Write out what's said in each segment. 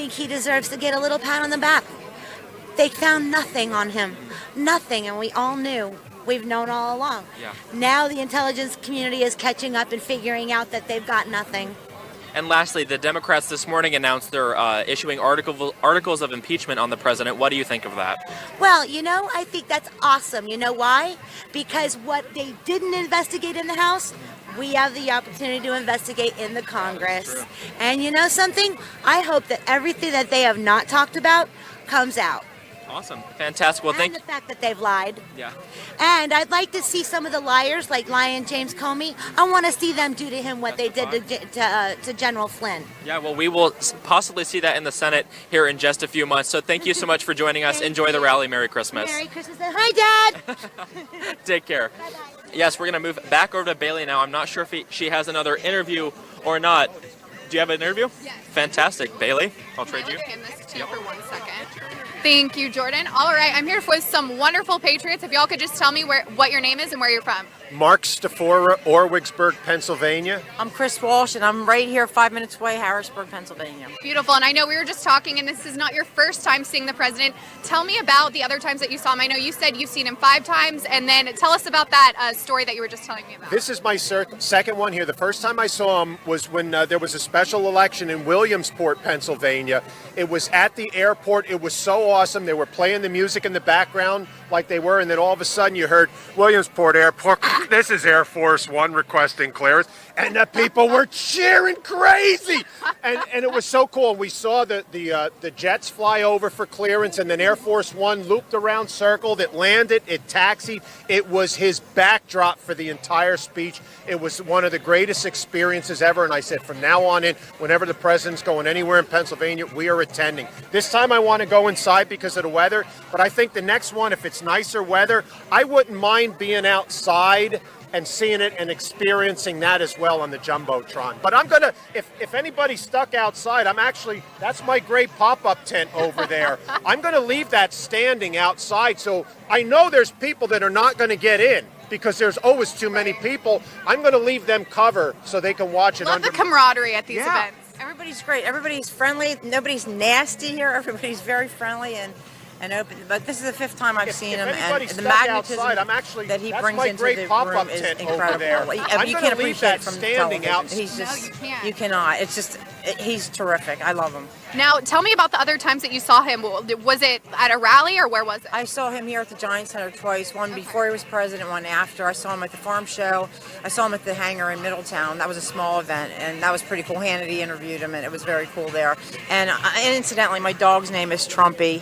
think he deserves to get a little pat on the back. They found nothing on him. Nothing, and we all knew. We've known all along. Yeah. Now the intelligence community is catching up and figuring out that they've got nothing. And lastly, the Democrats this morning announced they're issuing articles of impeachment on the president. What do you think of that? Well, I think that's awesome. You know why? Because what they didn't investigate in the House, we have the opportunity to investigate in the Congress. And you know something? I hope that everything that they have not talked about comes out. Awesome. Fantastic. Well, And the fact that they've lied. Yeah. And I'd like to see some of the liars, like Lion James Comey. I want to see them do to him what they did to General Flynn. Yeah, well, we will possibly see that in the Senate here in just a few months. So thank you so much for joining us. Enjoy the rally. Merry Christmas. Merry Christmas. Hi, Dad. Take care. Bye-bye. Yes, we're going to move back over to Bailey now. I'm not sure if she has another interview or not. Do you have an interview? Yes. Fantastic. Bailey, I'll trade you. Hand this to you for 1 second. Thank you, Jordan. All right, I'm here with some wonderful Patriots. If y'all could just tell me what your name is and where you're from. Mark Stafora, Orwigsburg, Pennsylvania. I'm Chris Walsh, and I'm right here 5 minutes away, Harrisburg, Pennsylvania. Beautiful. And I know we were just talking, and this is not your first time seeing the president. Tell me about the other times that you saw him. I know you said you've seen him 5 times, and then tell us about that story that you were just telling me about. This is my second one here. The first time I saw him was when there was a special election in Williamsport, Pennsylvania. It was at the airport. It was so awesome. They were playing the music in the background like they were, and then all of a sudden you heard Williamsport Airport. This is Air Force One requesting clearance, and the people were cheering crazy, and it was so cool. We saw the jets fly over for clearance, and then Air Force One looped around, circled, it landed, it taxied. It was his backdrop for the entire speech. It was one of the greatest experiences ever, and I said from now on in, whenever the president's going anywhere in Pennsylvania, we are attending. This time I want to go inside because of the weather, but I think the next one, if it's nicer weather, I wouldn't mind being outside and seeing it and experiencing that as well on the Jumbotron. But I'm going to, if anybody's stuck outside, that's my great pop-up tent over there. I'm going to leave that standing outside, so I know there's people that are not going to get in because there's always too many people. I'm going to leave them cover so they can watch it. Love the camaraderie at these events. Everybody's great. Everybody's friendly. Nobody's nasty here. Everybody's very friendly and open. But this is the 5th time I've seen him, and the magnetism outside, that he brings into the room is incredible. You can't appreciate it from standing television. out. He's just, No, you can't. you cannot. It's just, he's terrific. I love him. Now, tell me about the other times that you saw him. Was it at a rally or where was it? I saw him here at the Giant Center twice, one before he was president, one after. I saw him at the farm show. I saw him at the hangar in Middletown. That was a small event, and that was pretty cool. Hannity interviewed him, and it was very cool there. And incidentally, my dog's name is Trumpy.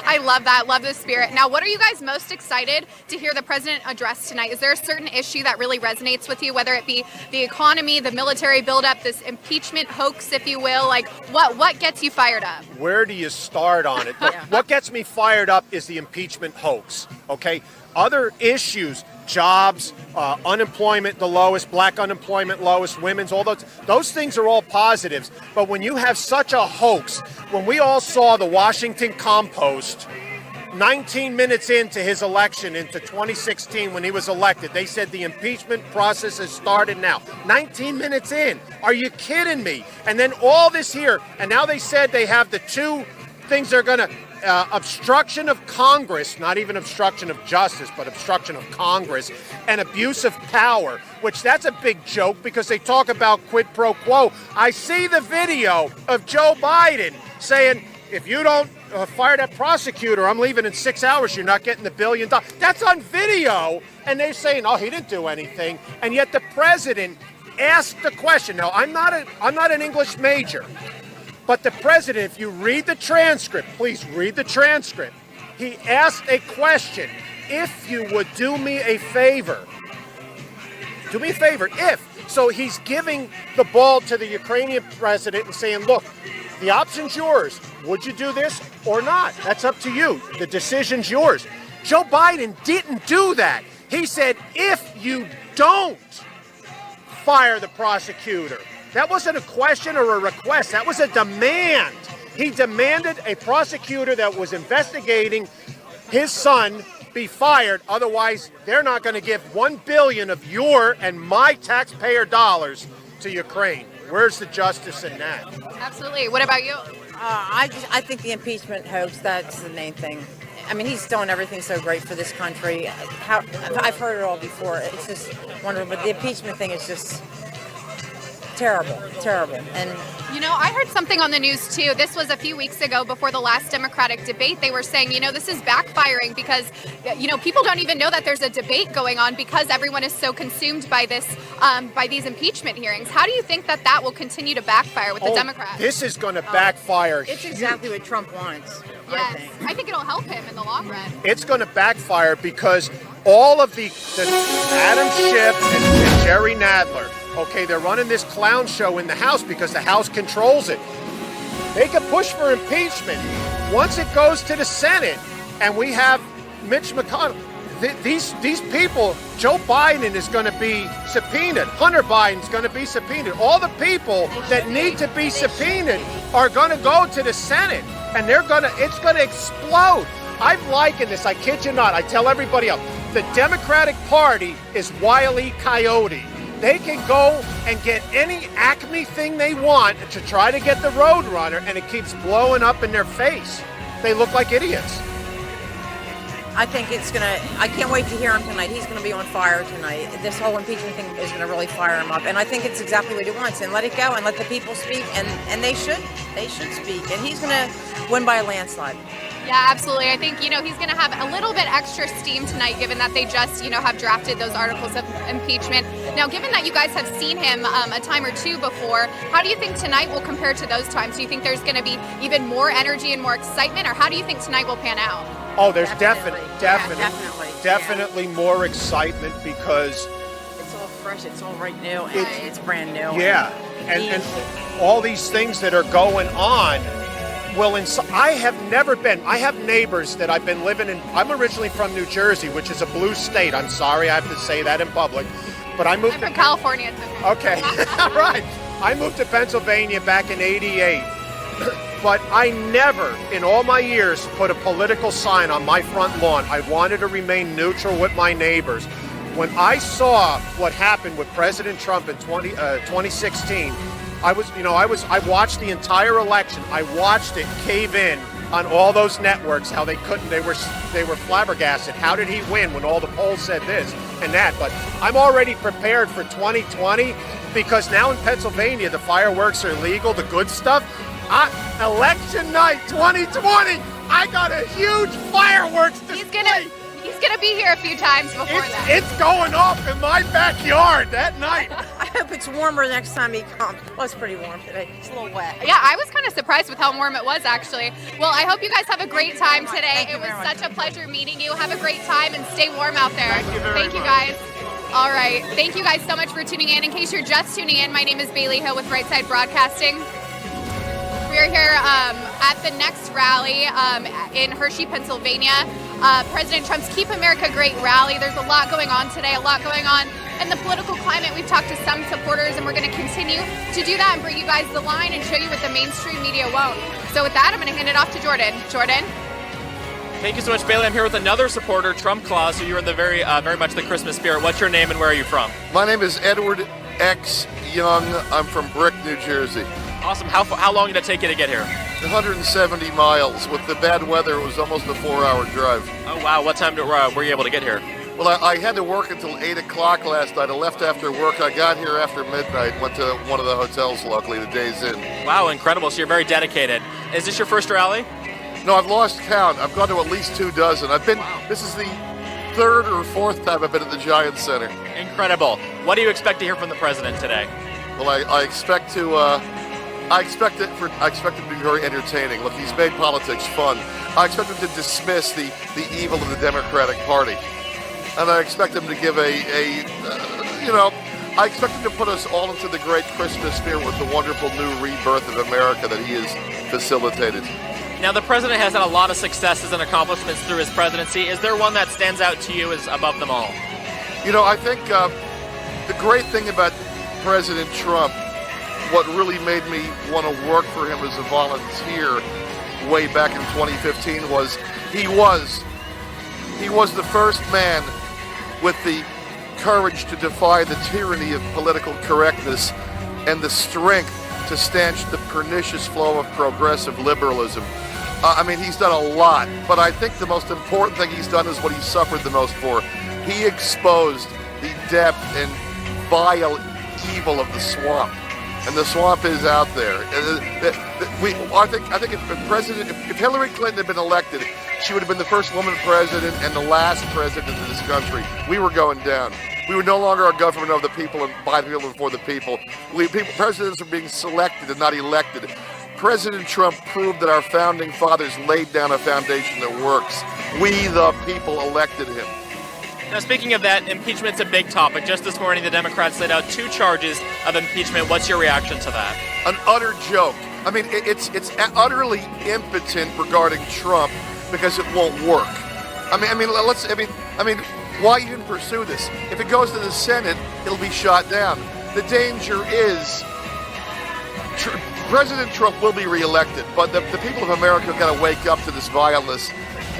I love that. Love the spirit. Now, what are you guys most excited to hear the president address tonight? Is there a certain issue that really resonates with you, whether it be the economy, the military buildup, this impeachment hoax, if you will? Like, what gets you fired up? Where do you start on it? What gets me fired up is the impeachment hoax, okay? Other issues, jobs, unemployment the lowest, black unemployment lowest, women's, all those things are all positives. But when you have such a hoax, when we all saw the Washington Compost 19 minutes into his election, into 2016 when he was elected, they said the impeachment process has started now. 19 minutes in. Are you kidding me? And then all this here, and now they said they have the 2 things they're going to, obstruction of Congress, not even obstruction of justice, but obstruction of Congress, and abuse of power, which that's a big joke because they talk about quid pro quo. I see the video of Joe Biden saying, if you don't fire that prosecutor, I'm leaving in 6 hours, you're not getting the $1 billion. That's on video, and they're saying, oh, he didn't do anything, and yet the president asked the question. Now, I'm not an English major, but the president, if you read the transcript, please read the transcript, he asked a question, if you would do me a favor, if. So he's giving the ball to the Ukrainian president and saying, look, the option's yours. Would you do this or not? That's up to you. The decision's yours. Joe Biden didn't do that. He said, if you don't fire the prosecutor. That wasn't a question or a request. That was a demand. He demanded a prosecutor that was investigating his son be fired. Otherwise, they're not going to give $1 billion of your and my taxpayer dollars to Ukraine. Where's the justice in that? Absolutely. What about you? I think the impeachment hoax, that's the main thing. I mean, he's done everything so great for this country. I've heard it all before. It's just wonderful. But the impeachment thing is just terrible. And You know, I heard something on the news too. This was a few weeks ago before the last Democratic debate. They were saying, you know, this is backfiring because, you know, people don't even know that there's a debate going on because everyone is so consumed by this, by these impeachment hearings. How do you think that that will continue to backfire with the Democrats? This is going to backfire. it's exactly what Trump wants, Yes, I think. I think it'll help him in the long run. It's going to backfire because all of the Adam Schiff and Jerry Nadler, okay, they're running this clown show in the House because the House controls it. They can push for impeachment. Once it goes to the Senate and we have Mitch McConnell, these people, Joe Biden is going to be subpoenaed. Hunter Biden's going to be subpoenaed. All the people that need to be subpoenaed are going to go to the Senate, and it's going to explode. I've likened this, I kid you not, I tell everybody else, the Democratic Party is Wile E. Coyote. They can go and get any Acme thing they want to try to get the Roadrunner, and it keeps blowing up in their face. They look like idiots. I think I can't wait to hear him tonight. He's going to be on fire tonight. This whole impeachment thing is going to really fire him up. And I think it's exactly what he wants. And let it go and let the people speak. And they should speak. And he's going to win by a landslide. Yeah, absolutely. I think, you know, he's going to have a little bit extra steam tonight, given that they just, you know, have drafted those articles of impeachment. Now, given that you guys have seen him a time or two before, how do you think tonight will compare to those times? Do you think there's going to be even more energy and more excitement, or how do you think tonight will pan out? Oh, there's Definitely. definitely more excitement because It's all fresh. It's all right new. It's brand new. yeah, and all these things that are going on. Well, I have neighbors that I've been living in. I'm originally from New Jersey, which is a blue state. I'm sorry I have to say that in public, but I moved I'm from California. It's okay. All right. I moved to Pennsylvania back in '88. But I never, in all my years, put a political sign on my front lawn. I wanted to remain neutral with my neighbors. When I saw what happened with President Trump in 2016, I watched the entire election. I watched it cave in on all those networks, how they were flabbergasted. How did he win when all the polls said this and that? But I'm already prepared for 2020 because now in Pennsylvania, the fireworks are legal, the good stuff. Election night 2020, I got a huge fireworks display. He's gonna be here a few times before that. It's going off in my backyard that night. I hope it's warmer next time he comes. Well, it's pretty warm today. It's a little wet. Yeah, I was kind of surprised with how warm it was, actually. Well, I hope you guys have a great time today. It was such a pleasure meeting you. Have a great time and stay warm out there. Thank you guys. All right. Thank you guys so much for tuning in. In case you're just tuning in, my name is Bailey Hill with Right Side Broadcasting. We're here at the next rally in Hershey, Pennsylvania. President Trump's Keep America Great rally. There's a lot going on today, a lot going on in the political climate. We've talked to some supporters, and we're going to continue to do that and bring you guys the line and show you what the mainstream media won't. So with that, I'm going to hand it off to Jordan. Jordan? Thank you so much, Bailey. I'm here with another supporter, Trump Claus, so you're in the very much the Christmas spirit. What's your name and where are you from? My name is Edward X. Young. I'm from Brick, New Jersey. Awesome. How long did it take you to get here? 170 miles. With the bad weather, it was almost a 4-hour drive. Oh, wow. What time were you able to get here? Well, I had to work until 8 o'clock last night. I left after work. I got here after midnight, went to one of the hotels, luckily, the day's in. Wow, incredible. So you're very dedicated. Is this your first rally? No, I've lost count. I've gone to at least 24. This is the third or fourth time I've been at the Giant Center. Incredible. What do you expect to hear from the president today? Well, I expect it to be very entertaining. Look, he's made politics fun. I expect him to dismiss the evil of the Democratic Party. And I expect him to give I expect him to put us all into the great Christmas spirit with the wonderful new rebirth of America that he has facilitated. Now, the president has had a lot of successes and accomplishments through his presidency. Is there one that stands out to you as above them all? You know, I think the great thing about President Trump, what really made me want to work for him as a volunteer way back in 2015 was he was the first man with the courage to defy the tyranny of political correctness and the strength to stanch the pernicious flow of progressive liberalism. I mean, he's done a lot, but I think the most important thing he's done is what he suffered the most for. He exposed the depth and vile evil of the swamp. And the swamp is out there. I think if Hillary Clinton had been elected, she would have been the first woman president and the last president of this country. We were going down. We were no longer a government of the people and by the people and for the people. Presidents are being selected and not elected. President Trump proved that our founding fathers laid down a foundation that works. We, the people, elected him. Now, speaking of that, impeachment's a big topic. Just this morning, the Democrats laid out 2 charges of impeachment. What's your reaction to that? An utter joke. I mean, it's utterly impotent regarding Trump because it won't work. I mean, why even pursue this? If it goes to the Senate, it'll be shot down. The danger is President Trump will be reelected, but the people of America have got to wake up to this vileness,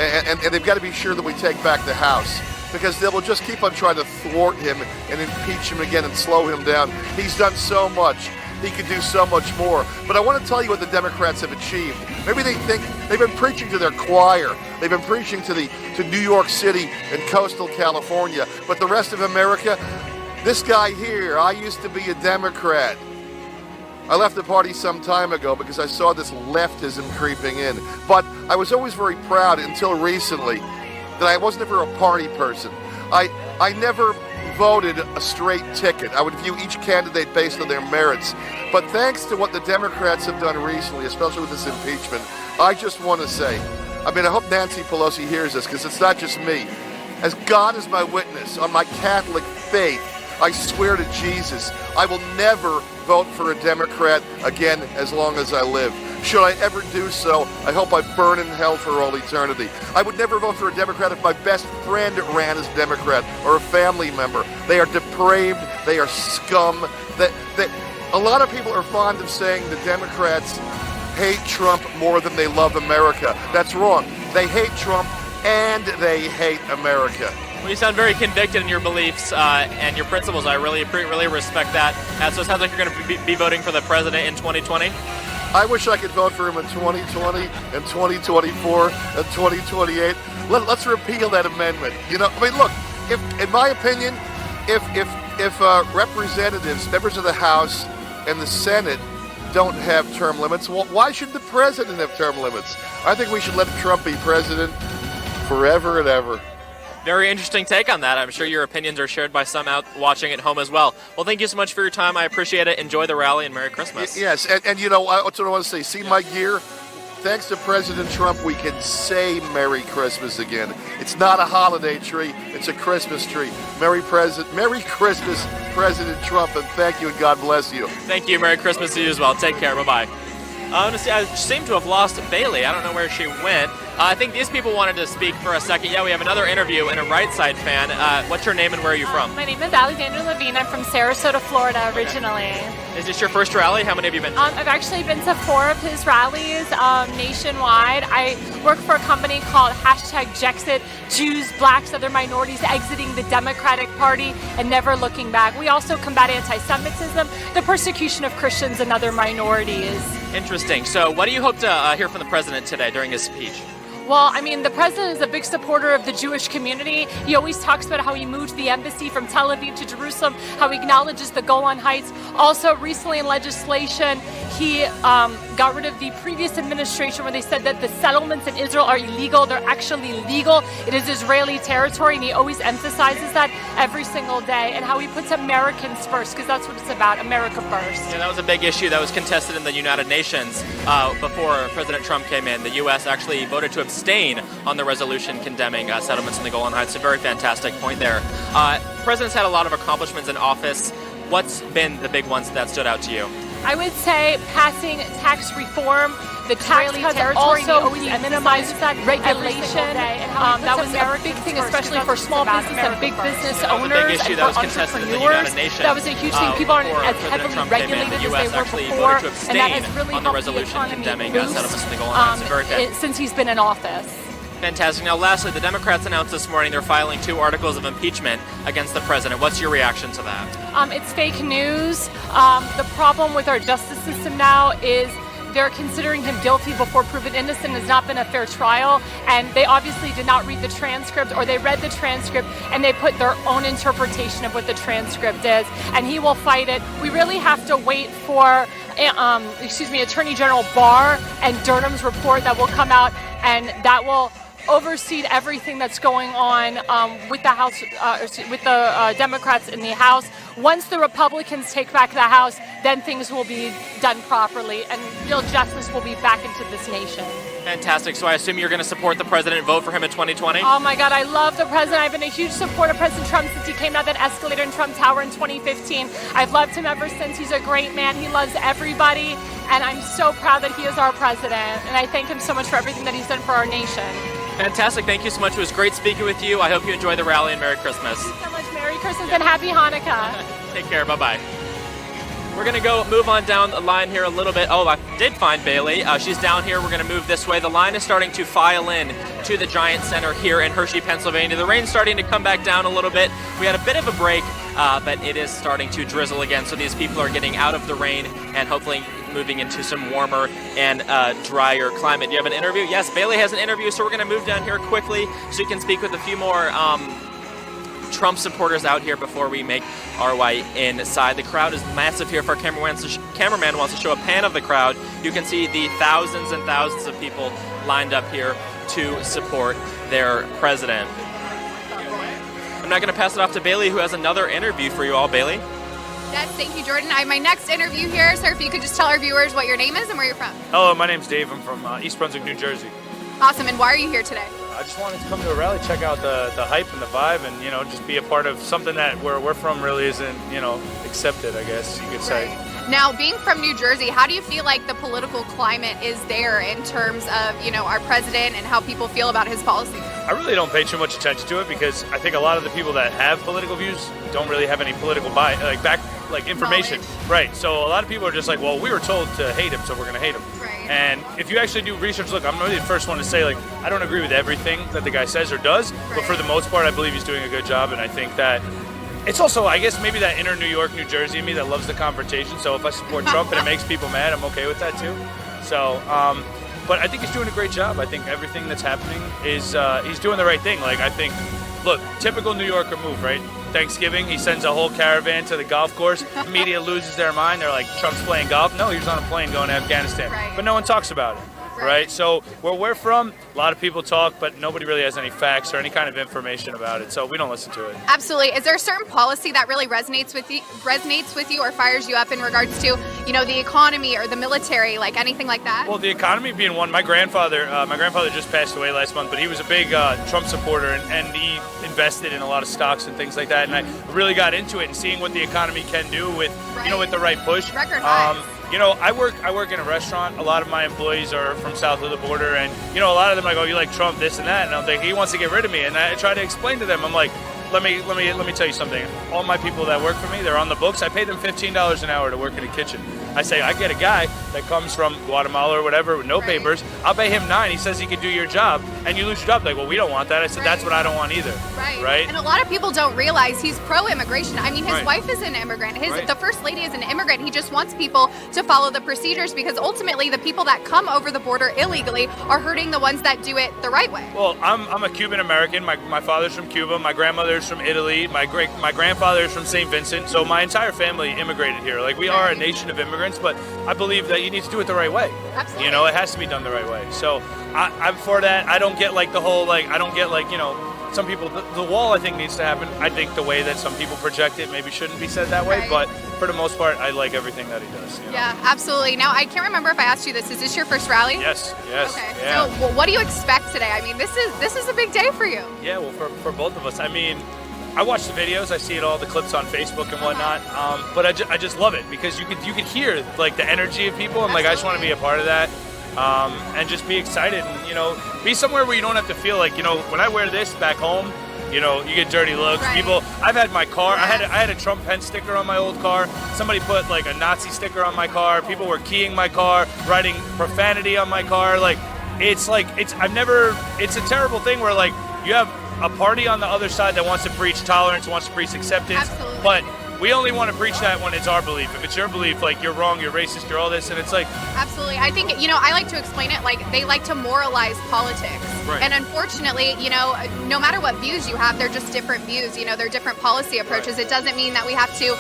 and they've got to be sure that we take back the House, because they will just keep on trying to thwart him and impeach him again and slow him down. He's done so much. He could do so much more. But I want to tell you what the Democrats have achieved. Maybe they think they've been preaching to their choir. They've been preaching to New York City and coastal California. But the rest of America, this guy here, I used to be a Democrat. I left the party some time ago because I saw this leftism creeping in. But I was always very proud until recently that I wasn't ever a party person. I never voted a straight ticket. I would view each candidate based on their merits. But thanks to what the Democrats have done recently, especially with this impeachment, I just want to say, I hope Nancy Pelosi hears this, because it's not just me. As God is my witness on my Catholic faith, I swear to Jesus, I will never vote for a Democrat again as long as I live. Should I ever do so, I hope I burn in hell for all eternity. I would never vote for a Democrat if my best friend ran as a Democrat or a family member. They are depraved. They are scum. A lot of people are fond of saying the Democrats hate Trump more than they love America. That's wrong. They hate Trump and they hate America. Well, you sound very convicted in your beliefs and your principles. I really respect that. So it sounds like you're going to be voting for the president in 2020? I wish I could vote for him in 2020 and 2024 and 2028. Let's repeal that amendment. Look, in my opinion, if representatives, members of the House and the Senate don't have term limits, well, why should the president have term limits? I think we should let Trump be president forever and ever. Very interesting take on that. I'm sure your opinions are shared by some out watching at home as well. Well, thank you so much for your time. I appreciate it. Enjoy the rally and Merry Christmas. Yes, and that's what I want to say. See my gear? Thanks to President Trump, we can say Merry Christmas again. It's not a holiday tree, it's a Christmas tree. Merry Christmas, President Trump, and thank you and God bless you. Thank you. Merry Christmas to you as well. Take care. Bye-bye. I seem to have lost Bailey. I don't know where she went. I think these people wanted to speak for a second. Yeah, we have another interview and a Right Side fan. What's your name and where are you from? My name is Alexandra Levine. I'm from Sarasota, Florida, originally. Is this your first rally? How many have you been to? I've actually been to 4 of his rallies nationwide. I work for a company called #Jexit, Jews, Blacks, Other Minorities Exiting the Democratic Party and Never Looking Back. We also combat anti-Semitism, the persecution of Christians and other minorities. Interesting. So what do you hope to hear from the president today during his speech? Well, the president is a big supporter of the Jewish community. He always talks about how he moved the embassy from Tel Aviv to Jerusalem, how he acknowledges the Golan Heights. Also, recently in legislation, he got rid of the previous administration where they said that the settlements in Israel are illegal. They're actually legal. It is Israeli territory, and he always emphasizes that every single day, and how he puts Americans first, because that's what it's about, America first. Yeah, that was a big issue that was contested in the United Nations before President Trump came in. The U.S. actually voted to abstain on the resolution condemning settlements in the Golan Heights. A very fantastic point there. President's had a lot of accomplishments in office. What's been the big ones that stood out to you? I would say passing tax reform, the tax cuts, also minimizes that regulation. That was a big thing, especially for small business and big business owners and for entrepreneurs. That was a huge thing. People aren't as heavily regulated as they were before, and that has really helped the economy boost since he's been in office. Fantastic. Now, lastly, the Democrats announced this morning they're filing 2 articles of impeachment against the president. What's your reaction to that? It's fake news. The problem with our justice system now is they're considering him guilty before proven innocent. Has not been a fair trial, and they obviously did not read the transcript, or they read the transcript and they put their own interpretation of what the transcript is, and he will fight it. We really have to wait for Attorney General Barr and Durham's report that will come out, and that will oversee everything that's going on with the House, with the Democrats in the House. Once the Republicans take back the House, then things will be done properly and real justice will be back into this nation. Fantastic. So I assume you're going to support the president and vote for him in 2020? Oh my God, I love the president. I've been a huge supporter of President Trump since he came out that escalator in Trump Tower in 2015. I've loved him ever since. He's a great man. He loves everybody, and I'm so proud that he is our president. And I thank him so much for everything that he's done for our nation. Fantastic. Thank you so much. It was great speaking with you. I hope you enjoy the rally and Merry Christmas. Thank you so much. Merry Christmas and Happy Hanukkah. Take care. Bye-bye. We're going to move on down the line here a little bit. Oh, I did find Bailey. She's down here. We're going to move this way. The line is starting to file in to the Giant Center here in Hershey, Pennsylvania. The rain's starting to come back down a little bit. We had a bit of a break, but it is starting to drizzle again. So these people are getting out of the rain and hopefully moving into some warmer and drier climate. Do you have an interview? Yes, Bailey has an interview, so we're going to move down here quickly so you can speak with a few more Trump supporters out here before we make our way inside. The crowd is massive here. If our cameraman wants to show a pan of the crowd, you can see the thousands and thousands of people lined up here to support their president. I'm now going to pass it off to Bailey, who has another interview for you all. Bailey? Yes, thank you, Jordan. I have my next interview here. Sir, if you could just tell our viewers what your name is and where you're from. Hello, my name's Dave. I'm from East Brunswick, New Jersey. Awesome. And why are you here today? I just wanted to come to a rally, check out the hype and the vibe, and just be a part of something that where we're from really isn't accepted, I guess you could say. Right. Now, being from New Jersey, how do you feel like the political climate is there in terms of our president and how people feel about his policies? I really don't pay too much attention to it because I think a lot of the people that have political views don't really have any political information. Knowledge. Right. So a lot of people are just like, well, we were told to hate him, so we're going to hate him. Right. And if you actually do research, look, I'm really the first one to say, I don't agree with everything that the guy says or does, but for the most part, I believe he's doing a good job, and I think that it's also, I guess, maybe that inner New York, New Jersey in me that loves the confrontation. So if I support Trump and it makes people mad, I'm okay with that too. So, but I think he's doing a great job. I think everything that's happening is he's doing the right thing. I think, look, typical New Yorker move, right? Thanksgiving, he sends a whole caravan to the golf course. The media loses their mind. They're like, Trump's playing golf. No, he was on a plane going to Afghanistan. Right. But no one talks about it. Right? So where we're from, a lot of people talk, but nobody really has any facts or any kind of information about it. So we don't listen to it. Absolutely. Is there a certain policy that really resonates with you or fires you up in regards to, the economy or the military, like anything like that? Well, the economy being one, my grandfather just passed away last month, but he was a big Trump supporter and he invested in a lot of stocks and things like that. And I really got into it and seeing what the economy can do with, with the right push. Record highs. I work in a restaurant. A lot of my employees are from south of the border, and a lot of them like, oh, you like Trump, this and that, and I'm thinking he wants to get rid of me. And I try to explain to them, I'm like, let me tell you something. All my people that work for me, they're on the books. I pay them $15 an hour to work in a kitchen. I say, I get a guy that comes from Guatemala or whatever with no papers. I'll pay him $9. He says he can do your job, and you lose your job. Like, well, we don't want that. I said, that's what I don't want either. Right. And a lot of people don't realize he's pro-immigration. I mean, his wife is an immigrant. The first lady is an immigrant. He just wants people to follow the procedures because ultimately the people that come over the border illegally are hurting the ones that do it the right way. Well, I'm a Cuban American. My father's from Cuba. My grandmother's from Italy. My grandfather's from St. Vincent. So my entire family immigrated here. We are a nation of immigrants, but I believe that you need to do it the right way. Absolutely. It has to be done the right way. So I'm for that. I don't get the whole I don't get some people, the wall I think needs to happen. I think the way that some people project it maybe shouldn't be said that way, but for the most part, I like everything that he does. Yeah, absolutely. Now, I can't remember if I asked you this. Is this your first rally? Yes. Okay. Yeah. So, what do you expect today? I mean, this is a big day for you. Yeah, well, for both of us. I mean, I watch the videos, I see all the clips on Facebook and whatnot, but I just love it because you could hear the energy of people, and I just want to be a part of that. And just be excited and, be somewhere where you don't have to feel when I wear this back home, you get dirty looks. Right. People, I've had my car, I had a Trump pen sticker on my old car. Somebody put a Nazi sticker on my car. People were keying my car, writing profanity on my car. it's a terrible thing where like you have a party on the other side that wants to preach tolerance, wants to preach acceptance, Absolutely. but we only want to preach that when it's our belief. If it's your belief, like you're wrong, you're racist, you're all this, and it's like Absolutely. I think, I like to explain it like they like to moralize politics. Right. And unfortunately, no matter what views you have, they're just different views. They're different policy approaches. It doesn't mean that we have to,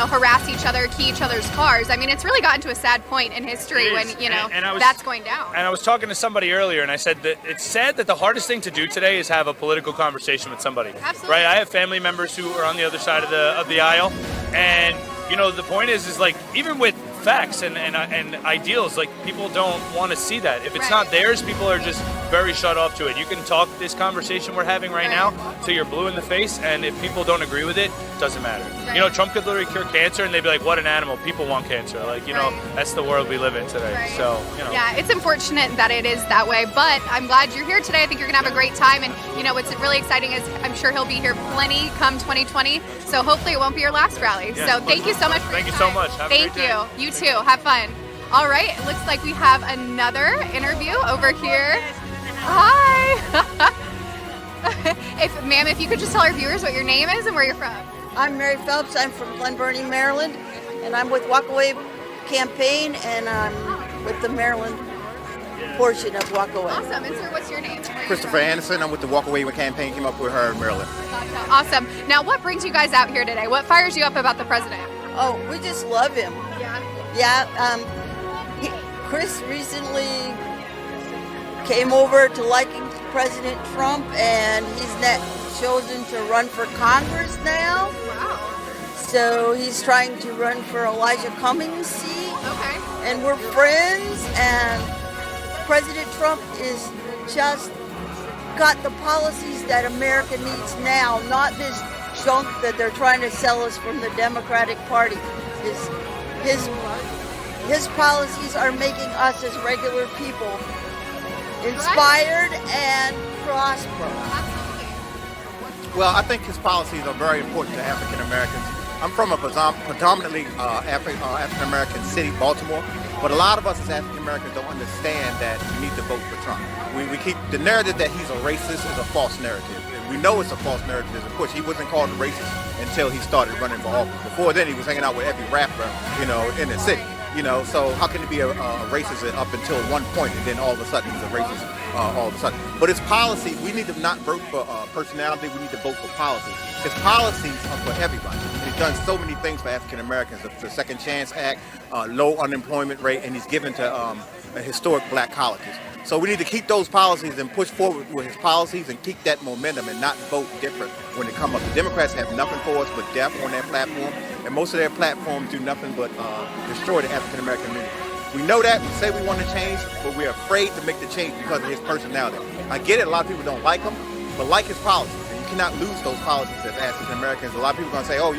harass each other, key each other's cars. I mean, it's really gotten to a sad point in history It when, is. And I was- that's going down. And I was talking to somebody earlier, and I said that it's sad that the hardest thing to do today is have a political conversation with somebody. Absolutely. Right? I have family members who are on the other side of the aisle, and the point is like even with facts and ideals, like people don't want to see that. If it's not theirs, people are just very shut off to it. You can talk this conversation we're having right now till you're blue in the face, and if people don't agree with it, it doesn't matter. Right. Trump could literally cure cancer, and they'd be like, "What an animal! People want cancer." Like, that's the world we live in today. Right. So, Yeah, it's unfortunate that it is that way, but I'm glad you're here today. I think you're going to have a great time, and what's really exciting is I'm sure he'll be here plenty come 2020, so hopefully it won't be your last rally. Yeah. So thank you so much for Thank your you so time. much. Have a Thank great day. you. You too. Have fun. All right, it looks like we have another interview over here. Hi. Ma'am, if you could just tell our viewers what your name is and where you're from. I'm Mary Phelps. I'm from Glen Burnie, Maryland, and I'm with Walkaway Campaign, and I'm with the Maryland portion of Walkaway. Awesome. And sir, what's your name? Christopher Anderson. I'm with the Walkaway Campaign. Came up with her in Maryland. Gotcha. Awesome. Now, what brings you guys out here today? What fires you up about the president? Oh, we just love him. Yeah. Chris recently came over to liking President Trump, and he's chosen to run for Congress now. Wow. So he's trying to run for Elijah Cummings' seat. Okay. And we're friends, and President Trump is just got the policies that America needs now, not this junk that they're trying to sell us from the Democratic Party. His policies are making us as regular people inspired and prosper. Well, I think his policies are very important to African Americans. I'm from a predominantly African American city, Baltimore, but a lot of us as African Americans don't understand that we need to vote for Trump. We keep the narrative that he's a racist is a false narrative. We know it's a false narrative. Of course, he wasn't called a racist until he started running for office. Before then, he was hanging out with every rapper, in the city. So how can he be a racist up until one point, and then all of a sudden he's a racist all of a sudden? But his policy, we need to not vote for personality, we need to vote for policy. His policies are for everybody. And he's done so many things for African Americans, the Second Chance Act, low unemployment rate, and he's given to historic black colleges. So we need to keep those policies and push forward with his policies and keep that momentum and not vote different when they come up. The Democrats have nothing for us but death on their platform, and most of their platforms do nothing but destroy the African American community. We know that, we say we want to change, but we're afraid to make the change because of his personality. I get it, a lot of people don't like him, but like his policies. And you cannot lose those policies as African Americans. A lot of people are going to say, oh,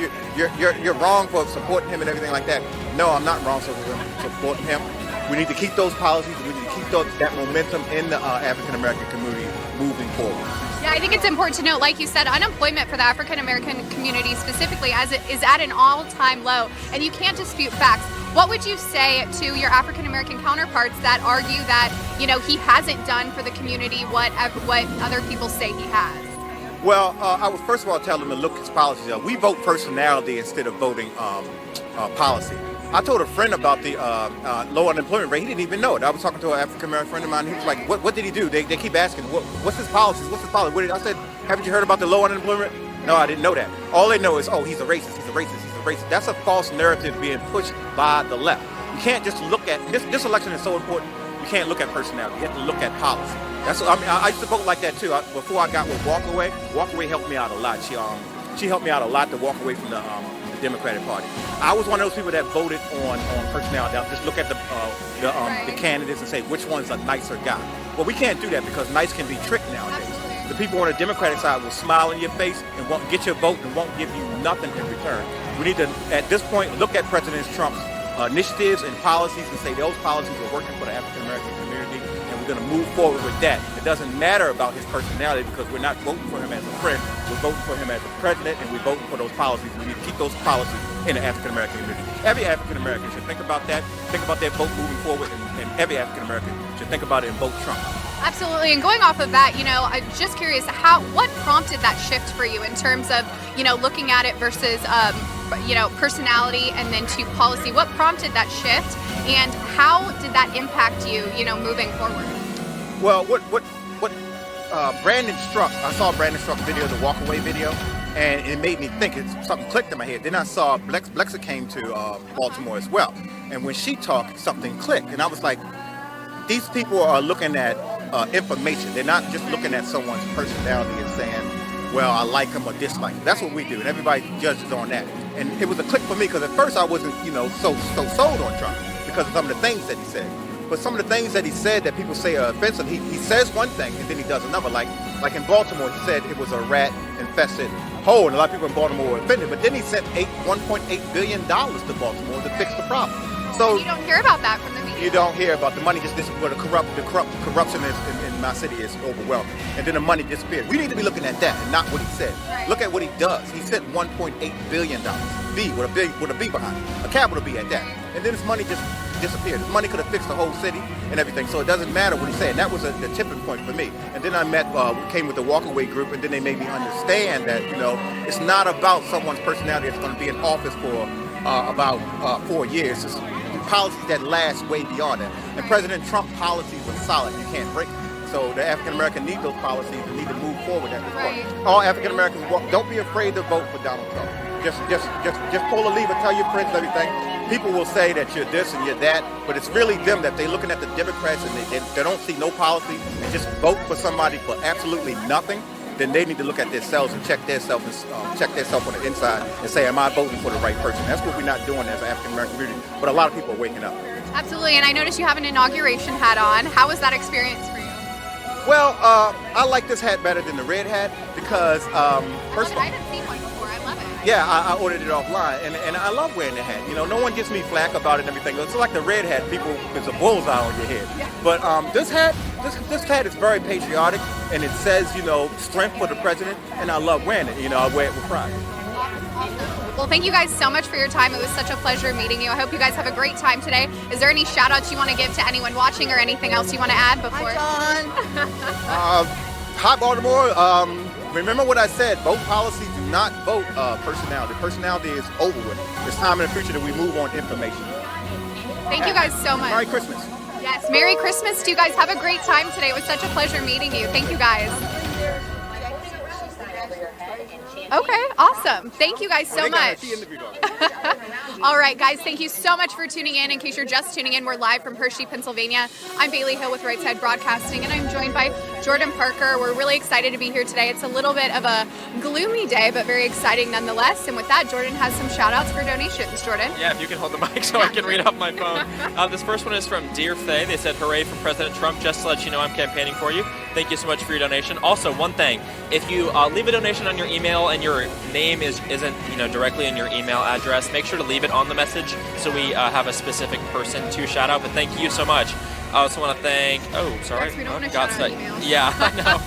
you're wrong for supporting him and everything like that. No, I'm not wrong for supporting him. We need to keep those policies, we need to keep that momentum in the African American community moving forward. Yeah, I think it's important to note, like you said, unemployment for the African American community specifically as it is at an all-time low, and you can't dispute facts. What would you say to your African American counterparts that argue that, he hasn't done for the community what other people say he has? Well, I would first of all tell them to look at his policies. We vote personality instead of voting policy. I told a friend about the low unemployment rate. He didn't even know it. I was talking to an African American friend of mine. He was like, "What did he do?" They keep asking, "What's his policies? What's his policy?" I said, "Haven't you heard about the low unemployment?" No, I didn't know that. All they know is, "Oh, he's a racist. He's a racist. He's a racist." That's a false narrative being pushed by the left. You can't just look at this election is so important. You can't look at personality. You have to look at policy. I used to vote like that too. Before I got with Walkaway, Walkaway helped me out a lot. She helped me out a lot to walk away from the Democratic Party. I was one of those people that voted on personality. I'll just look at the candidates and say which one's a nicer guy. Well, we can't do that because nice can be tricked nowadays. The people on the Democratic side will smile in your face and won't get your vote and won't give you nothing in return. We need to, at this point, look at President Trump's initiatives and policies and say those policies are working for the African American community, and we're going to move forward with that. It doesn't matter about his personality because we're not voting for him as a friend. We're voting for him as a president, and we're voting for those policies. We need to keep those policies in the African American community. Every African American should think about that, think about their vote moving forward, and every African American should think about it and vote Trump. Absolutely, and going off of that, I'm just curious, what prompted that shift for you in terms of, looking at it versus, personality and then to policy? What prompted that shift, and how did that impact you, moving forward? Well, Brandon Struck, I saw Brandon Struck's video, the walkaway video, and it made me think, something clicked in my head. Then I saw Blexa came to Baltimore as well, and when she talked, something clicked, and I was like, these people are looking at information. They're not just looking at someone's personality and saying, well, I like him or dislike him. That's what we do, and everybody judges on that. And it was a click for me, because at first I wasn't, so sold on Trump because of some of the things that he said. But some of the things that he said that people say are offensive, he says one thing and then he does another. Like in Baltimore, he said it was a rat-infested hole, and a lot of people in Baltimore were offended. But then he sent $1.8 billion to Baltimore to fix the problem. So you don't hear about that from the media. You don't hear about the money just disappeared. The corruption in my city is overwhelming, and then the money disappeared. We need to be looking at that and not what he said. Right. Look at what he does. He sent $1.8 billion, B with a B behind it, a capital B at that, and then his money just disappeared. His money could have fixed the whole city and everything. So it doesn't matter what he said. And that was the tipping point for me. And then I came with the Walkaway group, and then they made me understand that it's not about someone's personality that's going to be in office for about 4 years. It's policies that last way beyond that. And President Trump's policies are solid. You can't break them. So the African American need those policies and need to move forward at this point. All African Americans, don't be afraid to vote for Donald Trump. Just pull a lever, tell your friends everything. People will say that you're this and you're that, but it's really them that they're looking at the Democrats and they don't see no policy and just vote for somebody for absolutely nothing. Then they need to look at themselves and check themselves on the inside and say, am I voting for the right person? That's what we're not doing as an African American community, but a lot of people are waking up. Absolutely, and I noticed you have an inauguration hat on. How was that experience for you? Well, I like this hat better than the red hat because first of all, I haven't seen one before. I love it. yeah, I ordered it offline, and I love wearing the hat. No one gives me flack about it and everything. It's like the red hat, there's a bullseye on your head. Yeah. But this hat is very patriotic, and it says, strength for the president, and I love wearing it. I wear it with pride. Well, thank you guys so much for your time. It was such a pleasure meeting you. I hope you guys have a great time today. Is there any shout outs you want to give to anyone watching or anything else you want to add before? Hi, John. Hi, Baltimore. Remember what I said. Vote policy, do not vote personality. Personality is over with. It's time in the future that we move on information. Thank you guys so much. Merry Christmas. Yes, Merry Christmas to you guys. Have a great time today. It was such a pleasure meeting you. Thank you guys. Okay, awesome. Thank you guys so much. All right, guys, thank you so much for tuning in. In case you're just tuning in, we're live from Hershey, Pennsylvania. I'm Bailey Hill with Right Side Broadcasting, and I'm joined by Jordan Parker. We're really excited to be here today. It's a little bit of a gloomy day, but very exciting nonetheless. And with that, Jordan has some shout-outs for donations. Jordan? Yeah, if you can hold the mic so I can read off my phone. This first one is from Dear Faye. They said, hooray for President Trump. Just to let you know I'm campaigning for you. Thank you so much for your donation. Also, one thing, if you leave a donation on your email and your name isn't directly in your email address, make sure to leave it on the message so we have a specific person to shout out. But thank you so much. I also want to thank. Oh, sorry. Yes, we don't want to shout out emails. Yeah, I know.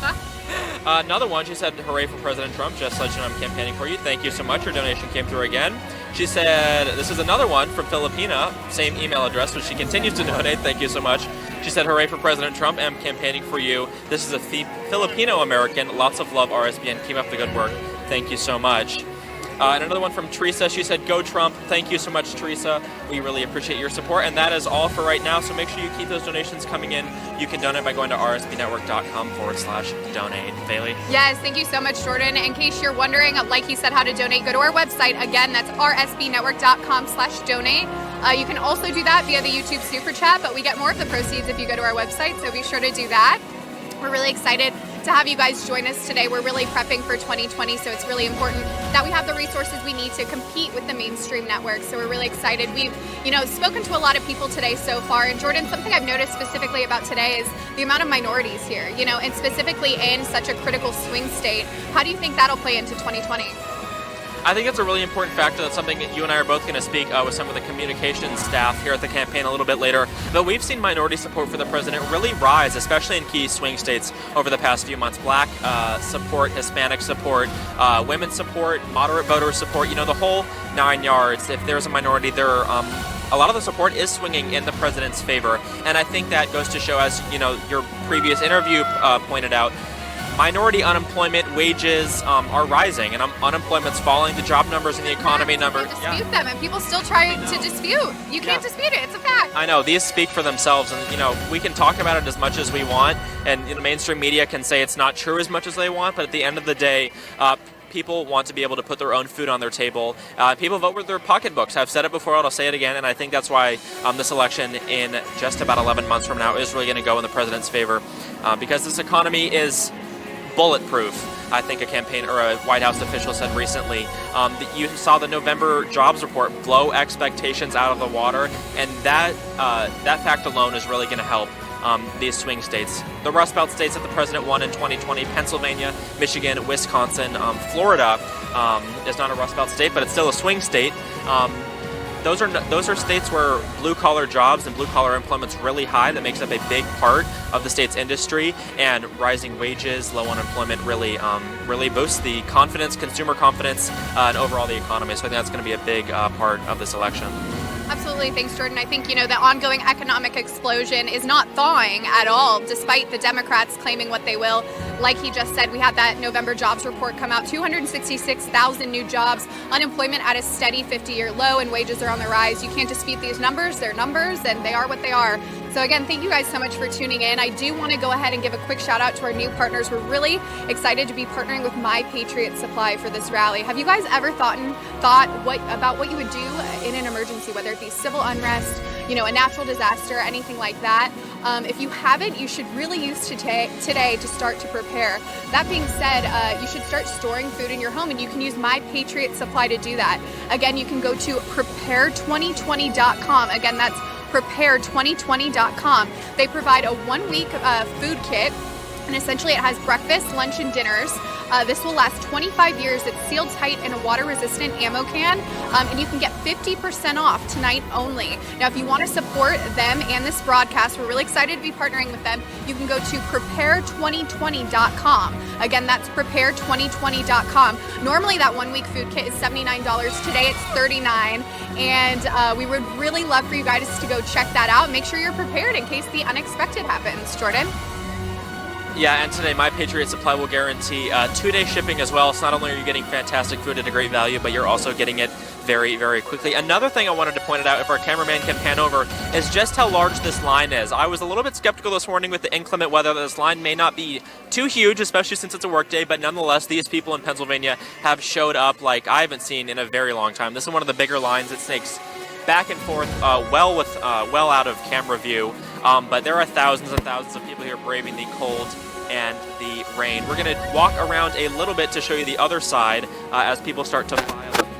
Another one. She said, "Hooray for President Trump! Just to let you know I'm campaigning for you. Thank you so much." Her donation came through again. She said, "This is another one from Filipina, same email address, which she continues to donate. Thank you so much." She said, "Hooray for President Trump! I'm campaigning for you. This is a Filipino American. Lots of love, RSBN. Keep up the good work. Thank you so much." And another one from Teresa. She said, "Go Trump." Thank you so much, Teresa. We really appreciate your support. And that is all for right now. So make sure you keep those donations coming in. You can donate by going to rsbnetwork.com/donate. Bailey? Yes, thank you so much, Jordan. In case you're wondering, like he said, how to donate, go to our website. Again, that's rsbnetwork.com/donate. You can also do that via the YouTube Super Chat, but we get more of the proceeds if you go to our website. So be sure to do that. We're really excited to have you guys join us today. We're really prepping for 2020, so it's really important that we have the resources we need to compete with the mainstream networks. So we're really excited. We've, spoken to a lot of people today so far. And Jordan, something I've noticed specifically about today is the amount of minorities here, and specifically in such a critical swing state. How do you think that'll play into 2020? I think it's a really important factor. That's something that you and I are both going to speak with some of the communications staff here at the campaign a little bit later. But we've seen minority support for the president really rise, especially in key swing states over the past few months. Black support, Hispanic support, women's support, moderate voter support, the whole 9 yards. If there's a minority, they're a lot of the support is swinging in the president's favor. And I think that goes to show, as your previous interview pointed out, minority unemployment, wages are rising, and unemployment's falling. The job numbers and the economy numbers. Dispute them, and people still try to dispute. You can't dispute it. It's a fact. I know, these speak for themselves, and we can talk about it as much as we want, and the mainstream media can say it's not true as much as they want, but at the end of the day, people want to be able to put their own food on their table. People vote with their pocketbooks. I've said it before, I'll say it again, and I think that's why this election in just about 11 months from now is really going to go in the president's favor, because this economy is bulletproof, I think a campaign or a White House official said recently. You saw the November jobs report blow expectations out of the water, and that fact alone is really going to help these swing states. The Rust Belt states that the president won in 2020, Pennsylvania, Michigan, Wisconsin, Florida is not a Rust Belt state, but it's still a swing state. Those are states where blue-collar jobs and blue-collar employment's really high. That makes up a big part of the state's industry, and rising wages, low unemployment really boosts the confidence, consumer confidence, and overall the economy. So I think that's going to be a big part of this election. Absolutely. Thanks, Jordan. I think, the ongoing economic explosion is not thawing at all, despite the Democrats claiming what they will. Like he just said, we had that November jobs report come out, 266,000 new jobs, unemployment at a steady 50-year low, and wages are on the rise. You can't dispute these numbers. They're numbers, and they are what they are. So again, thank you guys so much for tuning in. I do want to go ahead and give a quick shout out to our new partners. We're really excited to be partnering with My Patriot Supply for this rally. Have you guys ever thought about what you would do in an emergency, whether it be civil unrest, a natural disaster, anything like that? If you haven't, you should really use today to start to prepare. That being said, you should start storing food in your home, and you can use My Patriot Supply to do that. Again, you can go to prepare2020.com. Again, that's prepare2020.com. They provide a 1-week food kit, and essentially it has breakfast, lunch, and dinners. This will last 25 years. It's sealed tight in a water-resistant ammo can, and you can get 50% off tonight only. Now, if you want to support them and this broadcast, we're really excited to be partnering with them. You can go to prepare2020.com. Again, that's prepare2020.com. Normally, that 1-week food kit is $79. Today, it's $39, and we would really love for you guys to go check that out. Make sure you're prepared in case the unexpected happens. Jordan? Yeah, and today My Patriot Supply will guarantee 2-day shipping as well. So not only are you getting fantastic food at a great value, but you're also getting it very, very quickly. Another thing I wanted to point out, if our cameraman can pan over, is just how large this line is. I was a little bit skeptical this morning with the inclement weather that this line may not be too huge, especially since it's a work day, but nonetheless, these people in Pennsylvania have showed up like I haven't seen in a very long time. This is one of the bigger lines. It snakes back and forth well out of camera view, but there are thousands and thousands of people here braving the cold and the rain. We're going to walk around a little bit to show you the other side as people start to file into this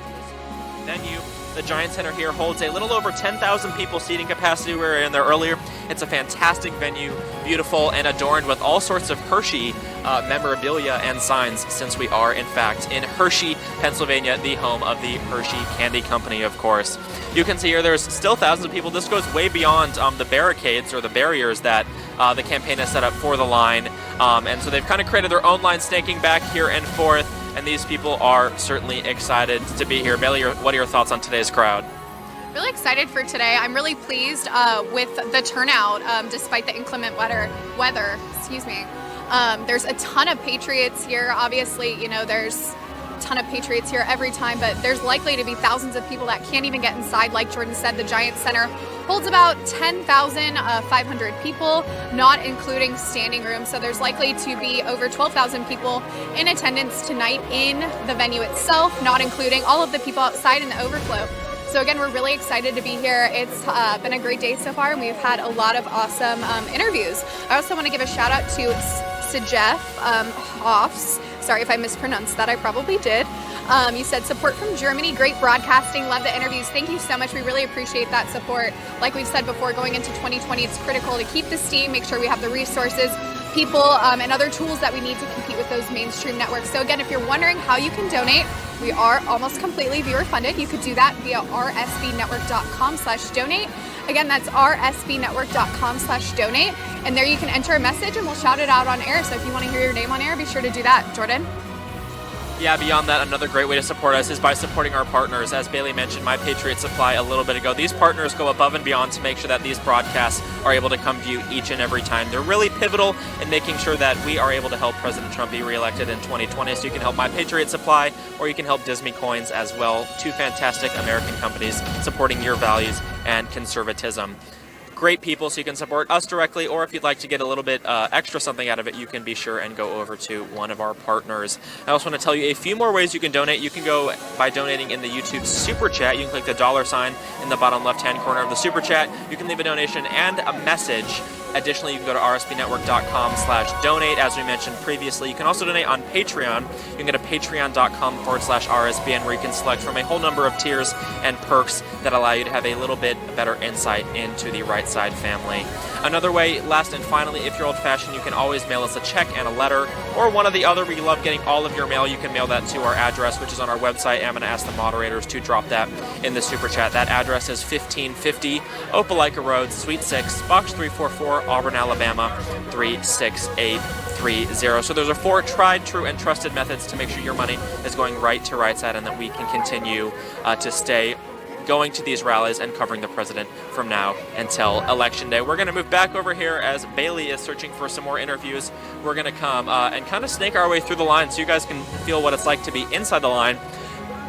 venue. The Giant Center here holds a little over 10,000 people seating capacity. We were in there earlier. It's a fantastic venue, beautiful and adorned with all sorts of Hershey memorabilia and signs, since we are, in fact, in Hershey, Pennsylvania, the home of the Hershey Candy Company, of course. You can see here there's still thousands of people. This goes way beyond the barricades or the barriers that the campaign has set up for the line. And so they've kind of created their own line, snaking back here and forth. And these people are certainly excited to be here. Bailey, what are your thoughts on today's crowd? Really excited for today. I'm really pleased with the turnout, despite the inclement weather. There's a ton of Patriots here. Obviously, there's a ton of Patriots here every time, but there's likely to be thousands of people that can't even get inside. Like Jordan said, the Giant Center holds about 10,500 people, not including standing room. So there's likely to be over 12,000 people in attendance tonight in the venue itself, not including all of the people outside in the overflow. So again, we're really excited to be here. It's been a great day so far, and we've had a lot of awesome interviews. I also want to give a shout out to Sejef Hoffs. Sorry if I mispronounced that, I probably did. You said support from Germany, great broadcasting, love the interviews. Thank you so much. We really appreciate that support. Like we've said before, going into 2020, it's critical to keep the steam, make sure we have the resources, people, and other tools that we need to compete with those mainstream networks. So again, if you're wondering how you can donate, we are almost completely viewer funded. You could do that via rsbnetwork.com/donate. Again, that's rsbnetwork.com/donate. And there you can enter a message and we'll shout it out on air. So if you want to hear your name on air, be sure to do that. Jordan? Yeah, beyond that, another great way to support us is by supporting our partners. As Bailey mentioned, My Patriot Supply a little bit ago, these partners go above and beyond to make sure that these broadcasts are able to come to you each and every time. They're really pivotal in making sure that we are able to help President Trump be reelected in 2020. So you can help My Patriot Supply, or you can help Disney Coins as well. Two fantastic American companies supporting your values and conservatism. Great people, so you can support us directly, or if you'd like to get a little bit extra something out of it, you can be sure and go over to one of our partners. I also want to tell you a few more ways you can donate. You can go by donating in the YouTube Super Chat. You can click the $sign in the bottom left-hand corner of the Super Chat. You can leave a donation and a message. Additionally, you can go to rsbnetwork.com/donate, as we mentioned previously. You can also donate on Patreon. You can go to patreon.com/rsbn, where you can select from a whole number of tiers and perks that allow you to have a little bit better insight into the Right Side family. Another way, last and finally, if you're old-fashioned, you can always mail us a check and a letter, or one or the other. We love getting all of your mail. You can mail that to our address, which is on our website. I'm going to ask the moderators to drop that in the Super Chat. That address is 1550 Opelika Road, Suite 6, Box 344, Auburn, Alabama 36830. So those are 4 tried, true, and trusted methods to make sure your money is going right to Right Side, and that we can continue to stay going to these rallies and covering the president from now until Election Day. We're going to move back over here as Bailey is searching for some more interviews. We're going to come and kind of snake our way through the line so you guys can feel what it's like to be inside the line.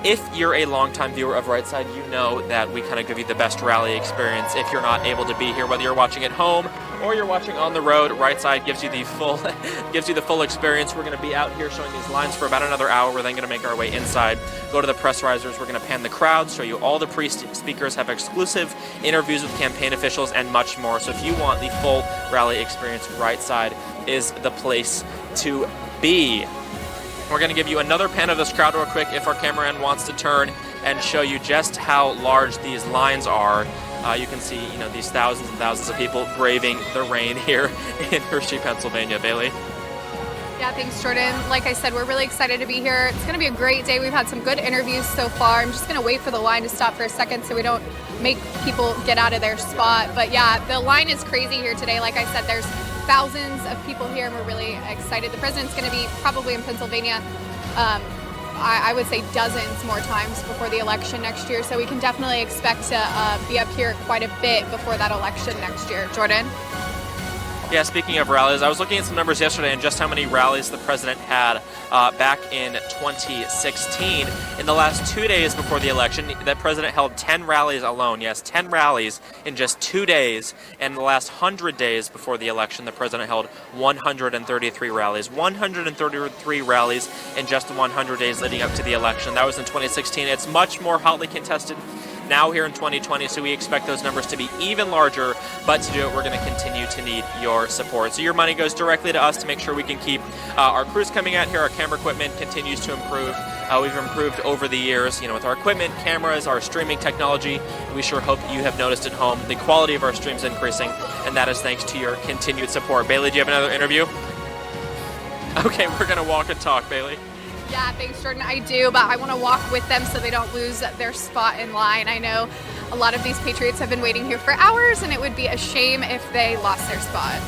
If you're a longtime viewer of Right Side, you know that we kind of give you the best rally experience. If you're not able to be here, whether you're watching at home or you're watching on the road, Right Side gives you the full experience. We're going to be out here showing these lines for about another hour. We're then going to make our way inside, go to the press risers. We're going to pan the crowd, show you all the pre-speakers, have exclusive interviews with campaign officials, and much more. So if you want the full rally experience, Right Side is the place to be. We're going to give you another pan of this crowd real quick if our cameraman wants to turn and show you just how large these lines are. You can see, these thousands and thousands of people braving the rain here in Hershey, Pennsylvania. Bailey? Yeah, thanks, Jordan. Like I said, we're really excited to be here. It's going to be a great day. We've had some good interviews so far. I'm just going to wait for the line to stop for a second so we don't make people get out of their spot. But yeah, the line is crazy here today. Like I said, there's thousands of people here, and we're really excited. The president's going to be probably in Pennsylvania, I would say dozens more times before the election next year, so we can definitely expect to be up here quite a bit before that election next year. Jordan? Yeah, speaking of rallies, I was looking at some numbers yesterday and just how many rallies the president had back in 2016. In the last 2 days before the election, the president held 10 rallies alone. Yes, 10 rallies in just 2 days. And in the last 100 days before the election, the president held 133 rallies. 133 rallies in just the 100 days leading up to the election. That was in 2016. It's much more hotly contested now here in 2020, so we expect those numbers to be even larger, but to do it, we're going to continue to need your support. So your money goes directly to us to make sure we can keep our crews coming out here. Our camera equipment continues to improve. We've improved over the years, with our equipment, cameras, our streaming technology. We sure hope you have noticed at home the quality of our streams increasing, and that is thanks to your continued support. Bailey, do you have another interview? Okay, we're going to walk and talk, Bailey. Yeah, thanks, Jordan. I do, but I want to walk with them so they don't lose their spot in line. I know a lot of these Patriots have been waiting here for hours, and it would be a shame if they lost their spot.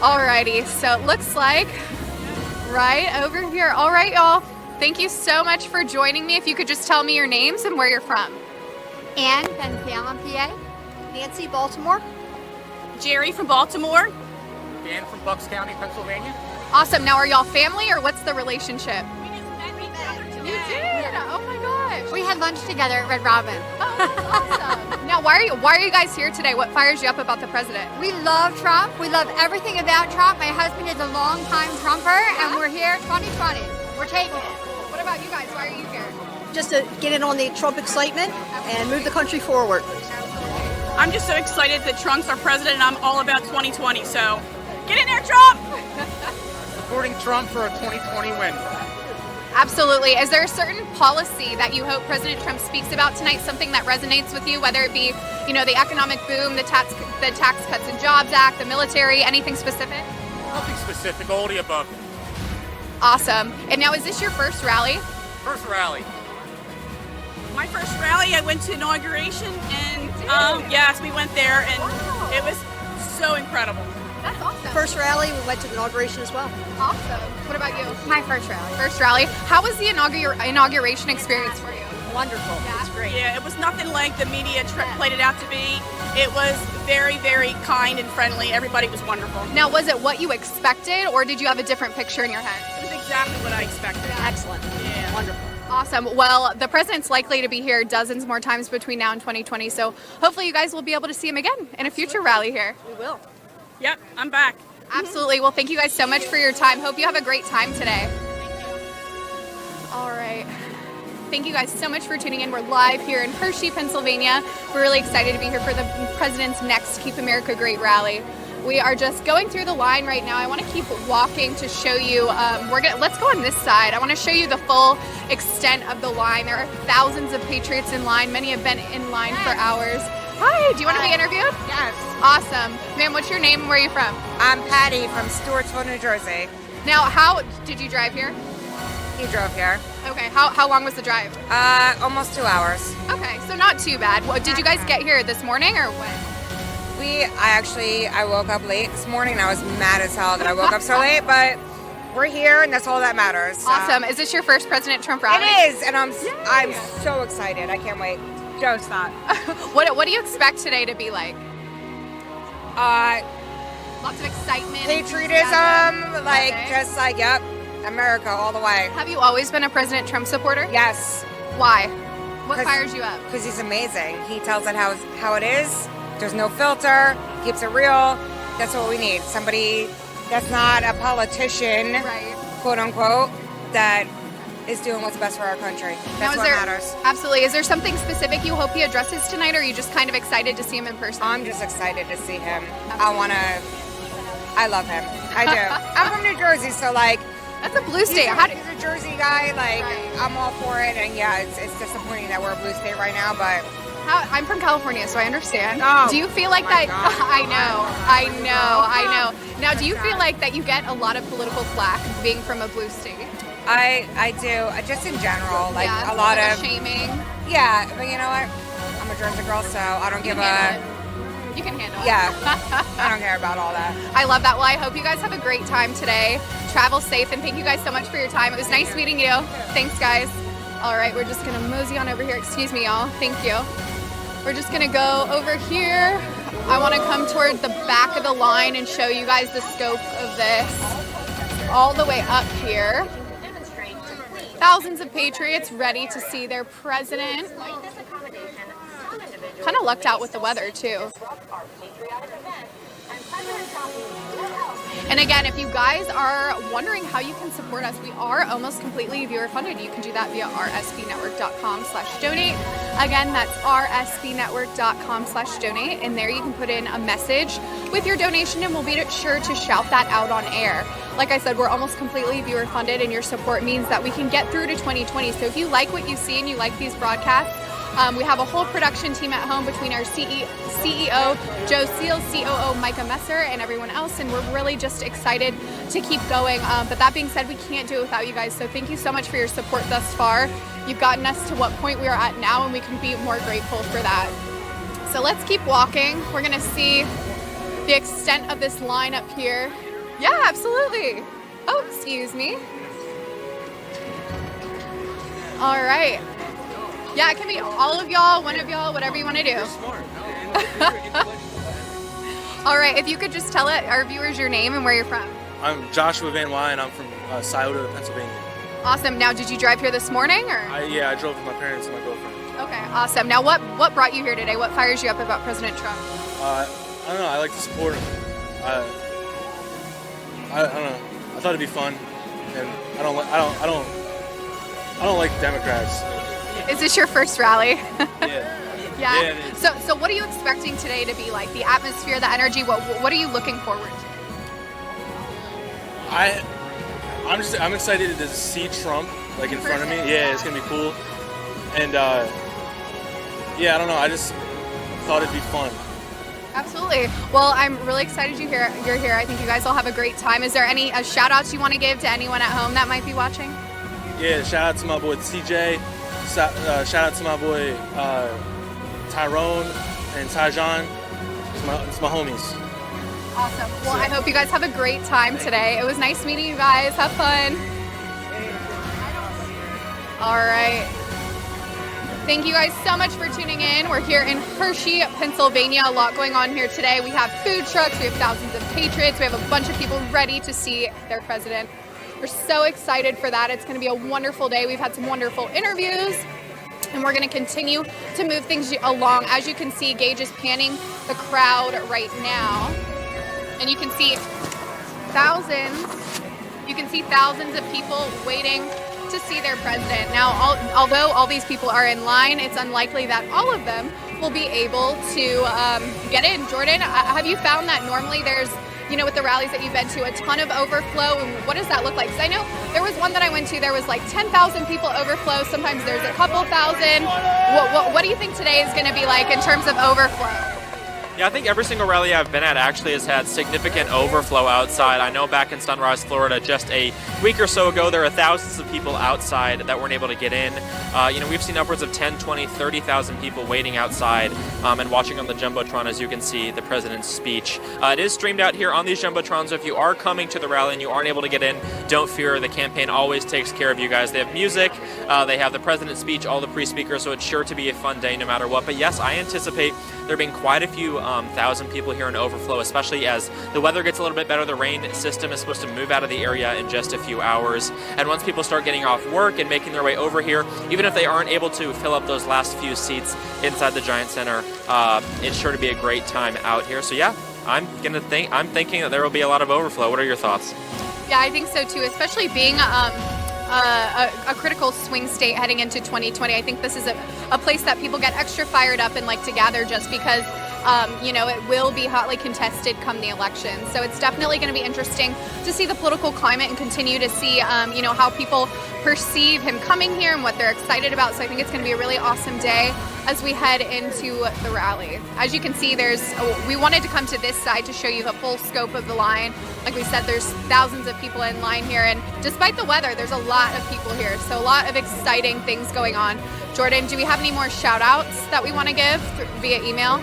Alrighty, so it looks like right over here. All right, y'all. Thank you so much for joining me. If you could just tell me your names and where you're from. Ann, Penn, PA. Nancy, Baltimore. Jerry from Baltimore. Dan from Bucks County, Pennsylvania. Awesome. Now, are y'all family, or what's the relationship? You did? Yeah. Oh my gosh. We had lunch together at Red Robin. Oh, that's awesome. Now, why are you guys here today? What fires you up about the president? We love Trump. We love everything about Trump. My husband is a longtime Trumper, and we're here 2020. We're taking it. What about you guys? Why are you here? Just to get in on the Trump excitement and move the country forward. I'm just so excited that Trump's our president, and I'm all about 2020. So, get in there, Trump! Supporting Trump for a 2020 win. Absolutely. Is there a certain policy that you hope President Trump speaks about tonight, something that resonates with you, whether it be, the economic boom, the Tax Cuts and Jobs Act, the military, anything specific? Nothing specific, all the above. Awesome. And now, is this your first rally? First rally. My first rally, I went to inauguration, and yes, we went there, and it was so incredible. That's awesome. first rally. We went to the inauguration as well. Awesome. What about you? My first rally. First rally. How was the inauguration experience for you? Wonderful. It's great. Yeah, it was nothing like the media played it out to be. It was very, very kind and friendly. Everybody was wonderful. Now, was it what you expected, or did you have a different picture in your head? It was exactly what I expected. Excellent. Yeah. Wonderful. Awesome. Well, the president's likely to be here dozens more times between now and 2020, so hopefully you guys will be able to see him again in a future rally here. We will. Yep, I'm back. Absolutely. Well, thank you guys so much for your time. Hope you have a great time today. All right. Thank you guys so much for tuning in. We're live here in Hershey, Pennsylvania. We're really excited to be here for the president's next Keep America Great rally. We are just going through the line right now. I want to keep walking to show you. Let's go on this side. I want to show you the full extent of the line. There are thousands of patriots in line. Many have been in line for hours. Hi, do you want to be interviewed? Yes. Awesome. Ma'am, what's your name and where are you from? I'm Patty from Stewartsville, New Jersey. Now, how did you drive here? He drove here. Okay, how long was the drive? Almost 2 hours. Okay, so not too bad. Did you guys get here this morning or when? I woke up late this morning and I was mad as hell that I woke up so late, but we're here and that's all that matters. So. Awesome. Is this your first President Trump rally? It is, and I'm so excited. I can't wait. Joe, stop. What do you expect today to be like? Lots of excitement. Patriotism, yep, America all the way. Have you always been a President Trump supporter? Yes. Why? What fires you up? Because he's amazing. He tells it how it is. There's no filter. Keeps it real. That's what we need. Somebody that's not a politician, right, quote unquote, that is doing what's best for our country. That's what matters. Absolutely. Is there something specific you hope he addresses tonight, or are you just kind of excited to see him in person? I'm just excited to see him. I love him. I do. I'm from New Jersey, so that's a blue state. He's a Jersey guy. I'm all for it, and yeah, it's disappointing that we're a blue state right now, but. I'm from California, so I understand. Oh, do you feel like that? God. I know. Now, do you feel like that you get a lot of political flack being from a blue state? I do. Just in general, a lot of shaming. Yeah, but you know what? I'm a Jersey girl, so I don't give a. You can handle it. Yeah, I don't care about all that. I love that. Well, I hope you guys have a great time today. Travel safe, and thank you guys so much for your time. It was nice meeting you. Thanks, guys. All right, we're just gonna mosey on over here. Excuse me, y'all. Thank you. We're just gonna go over here. I wanna come toward the back of the line and show you guys the scope of this. All the way up here. Thousands of patriots ready to see their president. Kind of lucked out with the weather too. And again, if you guys are wondering how you can support us, we are almost completely viewer funded. You can do that via rsbnetwork.com/donate. Again, that's rsbnetwork.com/donate. And there you can put in a message with your donation and we'll be sure to shout that out on air. Like I said, we're almost completely viewer funded and your support means that we can get through to 2020. So if you like what you see and you like these broadcasts, we have a whole production team at home between our CEO, Joe Seals, COO, Micah Messer, and everyone else, and we're really just excited to keep going. But that being said, we can't do it without you guys, so thank you so much for your support thus far. You've gotten us to what point we are at now, and we can be more grateful for that. So let's keep walking. We're going to see the extent of this line up here. Yeah, absolutely. Oh, excuse me. All right. Yeah, it can be all of y'all, one of y'all, whatever you want to do. All right, if you could just tell our viewers your name and where you're from. I'm Joshua Van Wy, and I'm from Scioto, Pennsylvania. Awesome. Now, did you drive here this morning, or? Yeah, I drove with my parents and my girlfriend. Okay, awesome. Now, what brought you here today? What fires you up about President Trump? I don't know. I like to support him. I don't know. I thought it'd be fun, and I don't like Democrats. Is this your first rally? Yeah. Yeah. Yeah, it is. So what are you expecting today to be like? The atmosphere, the energy. What are you looking forward to? I'm excited to see Trump in front of me. Yeah, it's gonna be cool. And yeah, I don't know. I just thought it'd be fun. Absolutely. Well, I'm really excited you're here. I think you guys all have a great time. Is there any shout outs you want to give to anyone at home that might be watching? Yeah, shout out to my boy CJ. Shout out to my boy Tyrone and Tyjon. It's my homies. Awesome. Well, I hope you guys have a great time today. It was nice meeting you guys. Have fun. All right. Thank you guys so much for tuning in. We're here in Hershey, Pennsylvania. A lot going on here today. We have food trucks. We have thousands of patriots. We have a bunch of people ready to see their president. We're so excited for that. It's going to be a wonderful day. We've had some wonderful interviews, and we're going to continue to move things along. As you can see, Gage is panning the crowd right now, and you can see thousands of people waiting to see their president. Now, although all these people are in line, it's unlikely that all of them will be able to get in. Jordan, have you found that normally there's, with the rallies that you've been to, a ton of overflow? And what does that look like? Because I know there was one that I went to, there was like 10,000 people overflow. Sometimes there's a couple thousand. What do you think today is going to be like in terms of overflow? Yeah, I think every single rally I've been at actually has had significant overflow outside. I know back in Sunrise, Florida, just a week or so ago, there were thousands of people outside that weren't able to get in. We've seen upwards of 10, 20, 30,000 people waiting outside and watching on the Jumbotron, as you can see, the president's speech. It is streamed out here on these Jumbotrons, so if you are coming to the rally and you aren't able to get in, don't fear. The campaign always takes care of you guys. They have music, they have the president's speech, all the pre-speakers, so it's sure to be a fun day no matter what. But yes, I anticipate there being quite a few thousand people here in overflow, especially as the weather gets a little bit better. The rain system is supposed to move out of the area in just a few hours. And once people start getting off work and making their way over here, even if they aren't able to fill up those last few seats inside the Giant Center, it's sure to be a great time out here. So yeah, I'm thinking that there will be a lot of overflow. What are your thoughts? Yeah, I think so too, especially being a critical swing state heading into 2020. I think this is a place that people get extra fired up and like to gather just because it will be hotly contested come the election. So it's definitely going to be interesting to see the political climate and continue to see, how people perceive him coming here and what they're excited about. So I think it's going to be a really awesome day as we head into the rally. As you can see, we wanted to come to this side to show you the full scope of the line. Like we said, there's thousands of people in line here, and despite the weather, there's a lot of people here. So a lot of exciting things going on. Jordan, do we have any more shout outs that we want to give via email?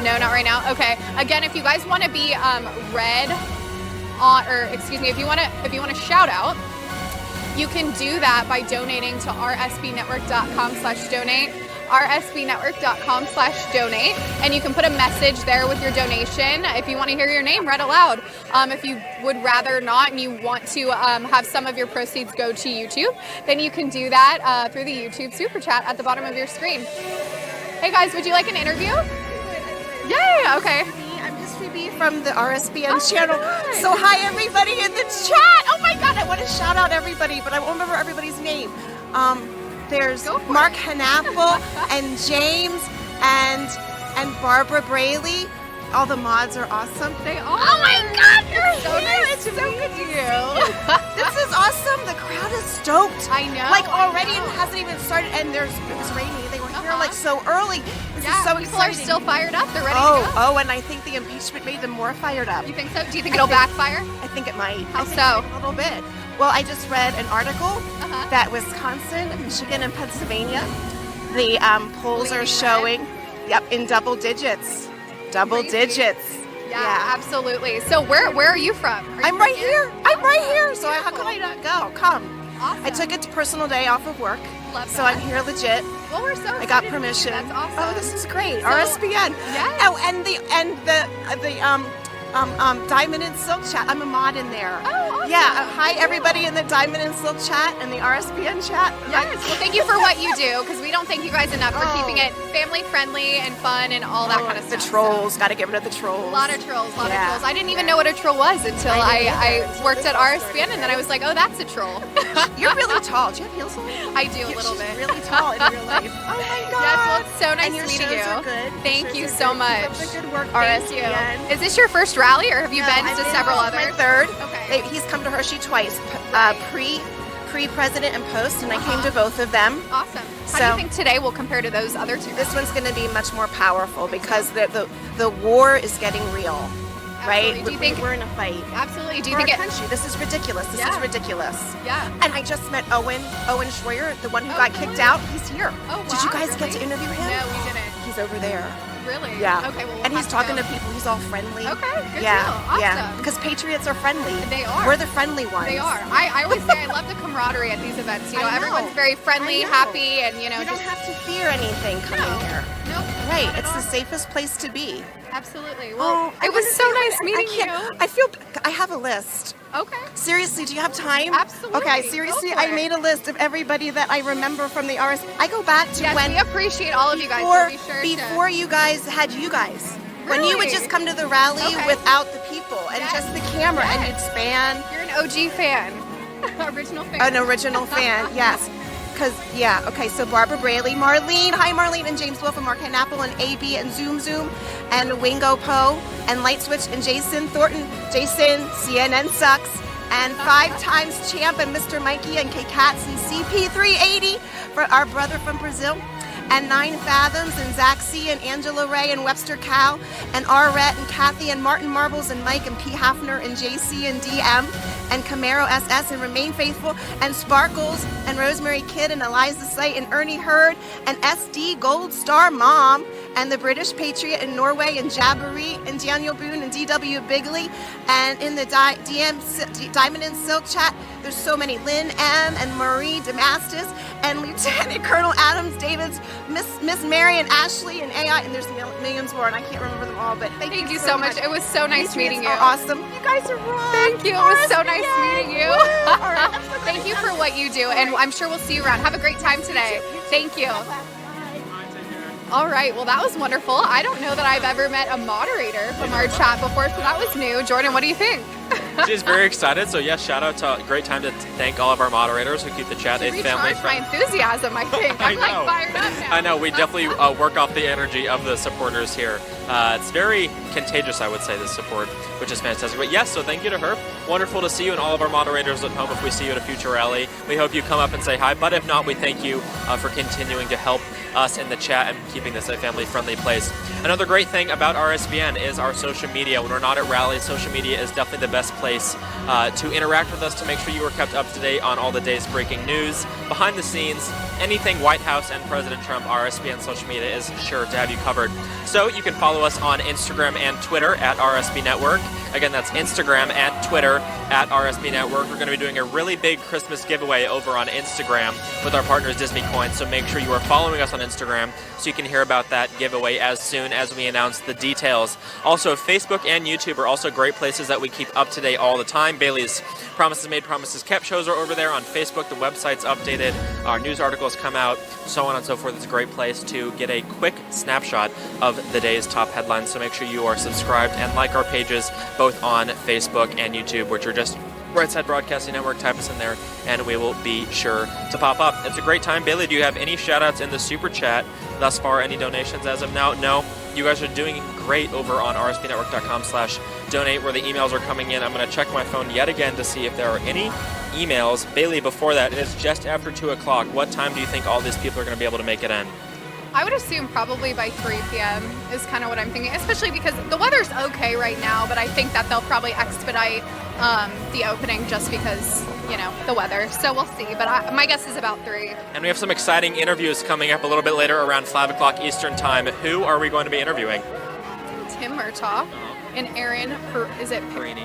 No, not right now. Okay. Again, if you guys want to be if you want to shout out, you can do that by donating to rsbnetwork.com/donate. rsbnetwork.com/donate, and you can put a message there with your donation if you want to hear your name read aloud. If you would rather not and you want to have some of your proceeds go to YouTube, then you can do that through the YouTube Super Chat at the bottom of your screen. Hey guys, would you like an interview? Yay! Okay. I'm just Phoebe from the RSBN channel. So hi everybody in the chat. Oh my God, I want to shout out everybody, but I won't remember everybody's name. There's Mark Hanapple and James and Barbara Braley. All the mods are awesome. They are. Oh my God, you're so here. nice. It's so good to see you. This is awesome. The crowd is stoked. I know. Like already it hasn't even started, and it was rainy. They were here like so early. This is so people exciting. are still fired up. They're ready to go. Oh, and I think the impeachment made them more fired up. You think so? Do you think it'll backfire? I think it might. How so? A little bit. Well, I just read an article that Wisconsin, Michigan, and Pennsylvania, the polls are showing, in double digits. Double digits. Yeah, absolutely. So where are you from? I'm right here. So how could I not go? Come. Awesome. I took a personal day off of work. Love so that. I'm here legit. Well, we're so excited. I got permission. That's awesome. Oh, this is great. So, RSBN. Yes. Oh, and the Diamond and Silk chat. I'm a mod in there. Oh, awesome. Yeah. Hi, everybody in the Diamond and Silk chat and the RSBN chat. Yes. Well, thank you for what you do, because we don't thank you guys enough for keeping it family friendly and fun and all that kind of stuff. The trolls. Got to get rid of the trolls. A lot of trolls. A lot of trolls. I didn't even know what a troll was until I worked at RSBN, and then I was like, oh, that's a troll. You're really tall. Do you have heels on? I do a little bit. Really tall in real life. Oh my God. Yes, well, it's so nice and your meeting shows you. Are good. Thank you so much. Keep up the good work. RSBN. Is this your first rally, or have you been to several others? My third. Okay. He's come to Hershey twice, pre-president and post, and I came to both of them. Awesome. How do you think today will compare to those other two? This one's going to be much more powerful because the war is getting real. Absolutely. Right? Do you think we're in a fight? Absolutely. Do you For think our country? This is ridiculous. This is ridiculous. Yeah. And I just met Owen Schroyer, the one who got kicked out. He's here. Oh, wow. Did you guys get to interview him? No, we didn't. He's over there. Really? Yeah. Okay, well, we'll and he's have talking go. to people. He's all friendly. Okay, good yeah, deal. Awesome. Yeah, because patriots are friendly. They are. We're the friendly ones. They are. I always say I love the camaraderie at these events. You know, I know. everyone's very friendly, I know. happy, and you know, You just don't have to fear anything coming here. Nope. Right, not at it's the all. safest place to be. Absolutely. Well, it was so nice meeting you. I feel. I have a list. Okay. Seriously, do you have time? Absolutely. Okay, seriously, Go for I it. made a list of everybody that I remember from the RS. I go back to Yes, when we appreciate all of you guys. before, So be sure before you guys had you guys. When you would Really? just come to the rally Okay. without the people and Yes. just the camera and you'd span. You're an OG fan. Original fan. An original fan, yes. Because, yeah, okay, so Barbara Braley, Marlene, hi Marlene, and James Wolf, and Mark Hanapple, and AB, and Zoom Zoom, and Wingo Poe, and Light Switch, and Jason Thornton, Jason, CNN Sucks, and 5 times champ, and Mr. Mikey, and K Katz, and CP380, for our brother from Brazil, and 9 Fathoms, and Zach C, and Angela Ray, and Webster Cal, and R. Rhett, and Kathy, and Martin Marbles, and Mike, and P. Hafner, and JC, and DM, and Camaro SS, and Remain Faithful, and Sparkles, and Rosemary Kidd, and Eliza Sight, and Ernie Hurd, and SD Gold Star Mom, and the British Patriot in Norway, and Jabberee, and Daniel Boone, and DW Bigley, and in the Diamond and Silk chat, there's so many. Lynn M, and Marie Damastis, and Lieutenant Colonel Adams Davids, Miss Mary, and Ashley, and AI, and there's millions more, and I can't remember them all, but Thank you so much. It was so nice meeting you. Are awesome. You guys are wrong. Thank you. It was so nice meeting you. All right. Thank you for what you do, and I'm sure we'll see you around. Have a great time today. Thank you. All right, well, that was wonderful. I don't know that I've ever met a moderator from our chat before, so that was new. Jordan, what do you think? She's very excited, so yes, shout out to great time to thank all of our moderators who keep the chat a family Recharge my friendly. enthusiasm, I think. I'm like know. fired up now. I know, we definitely work off the energy of the supporters here. It's very contagious, I would say, this support, which is fantastic. But yes, so thank you to her. Wonderful to see you and all of our moderators at home. If we see you at a future rally, we hope you come up and say hi. But if not, we thank you for continuing to help us in the chat and keeping this a family-friendly place. Another great thing about RSBN is our social media. When we're not at rallies, social media is definitely the best place to interact with us, to make sure you are kept up to date on all the day's breaking news, behind the scenes, anything White House and President Trump. RSBN social media is sure to have you covered. So you can follow us on Instagram and Twitter at RSB Network. Again, that's Instagram and Twitter at RSB Network. We're going to be doing a really big Christmas giveaway over on Instagram with our partners Disney Coins, so make sure you are following us on Instagram so you can hear about that giveaway as soon as we announce the details. Also, Facebook and YouTube are also great places that we keep up to date all the time. Bailey's Promises Made, Promises Kept shows are over there on Facebook. The website's updated. Our news articles come out, so on and so forth. It's a great place to get a quick snapshot of the day's top headlines, so make sure you are subscribed and like our pages both on Facebook and YouTube, which are just Right Side Broadcasting Network. Type us in there and we will be sure to pop up. It's a great time. Bailey, do you have any shout outs in the super chat thus far? Any donations as of now? No. You guys are doing great over on rspnetwork.com/donate, where the emails are coming in. I'm going to check my phone yet again to see if there are any emails. Bailey, before that, it is just after 2 o'clock. What time do you think all these people are going to be able to make it in? I would assume probably by 3 p.m. is kind of what I'm thinking, especially because the weather's okay right now, but I think that they'll probably expedite the opening just because, you know, the weather. So we'll see, but my guess is about 3. And we have some exciting interviews coming up a little bit later around 5 o'clock Eastern Time. Who are we going to be interviewing? Tim Murtaugh and Aaron, Perini.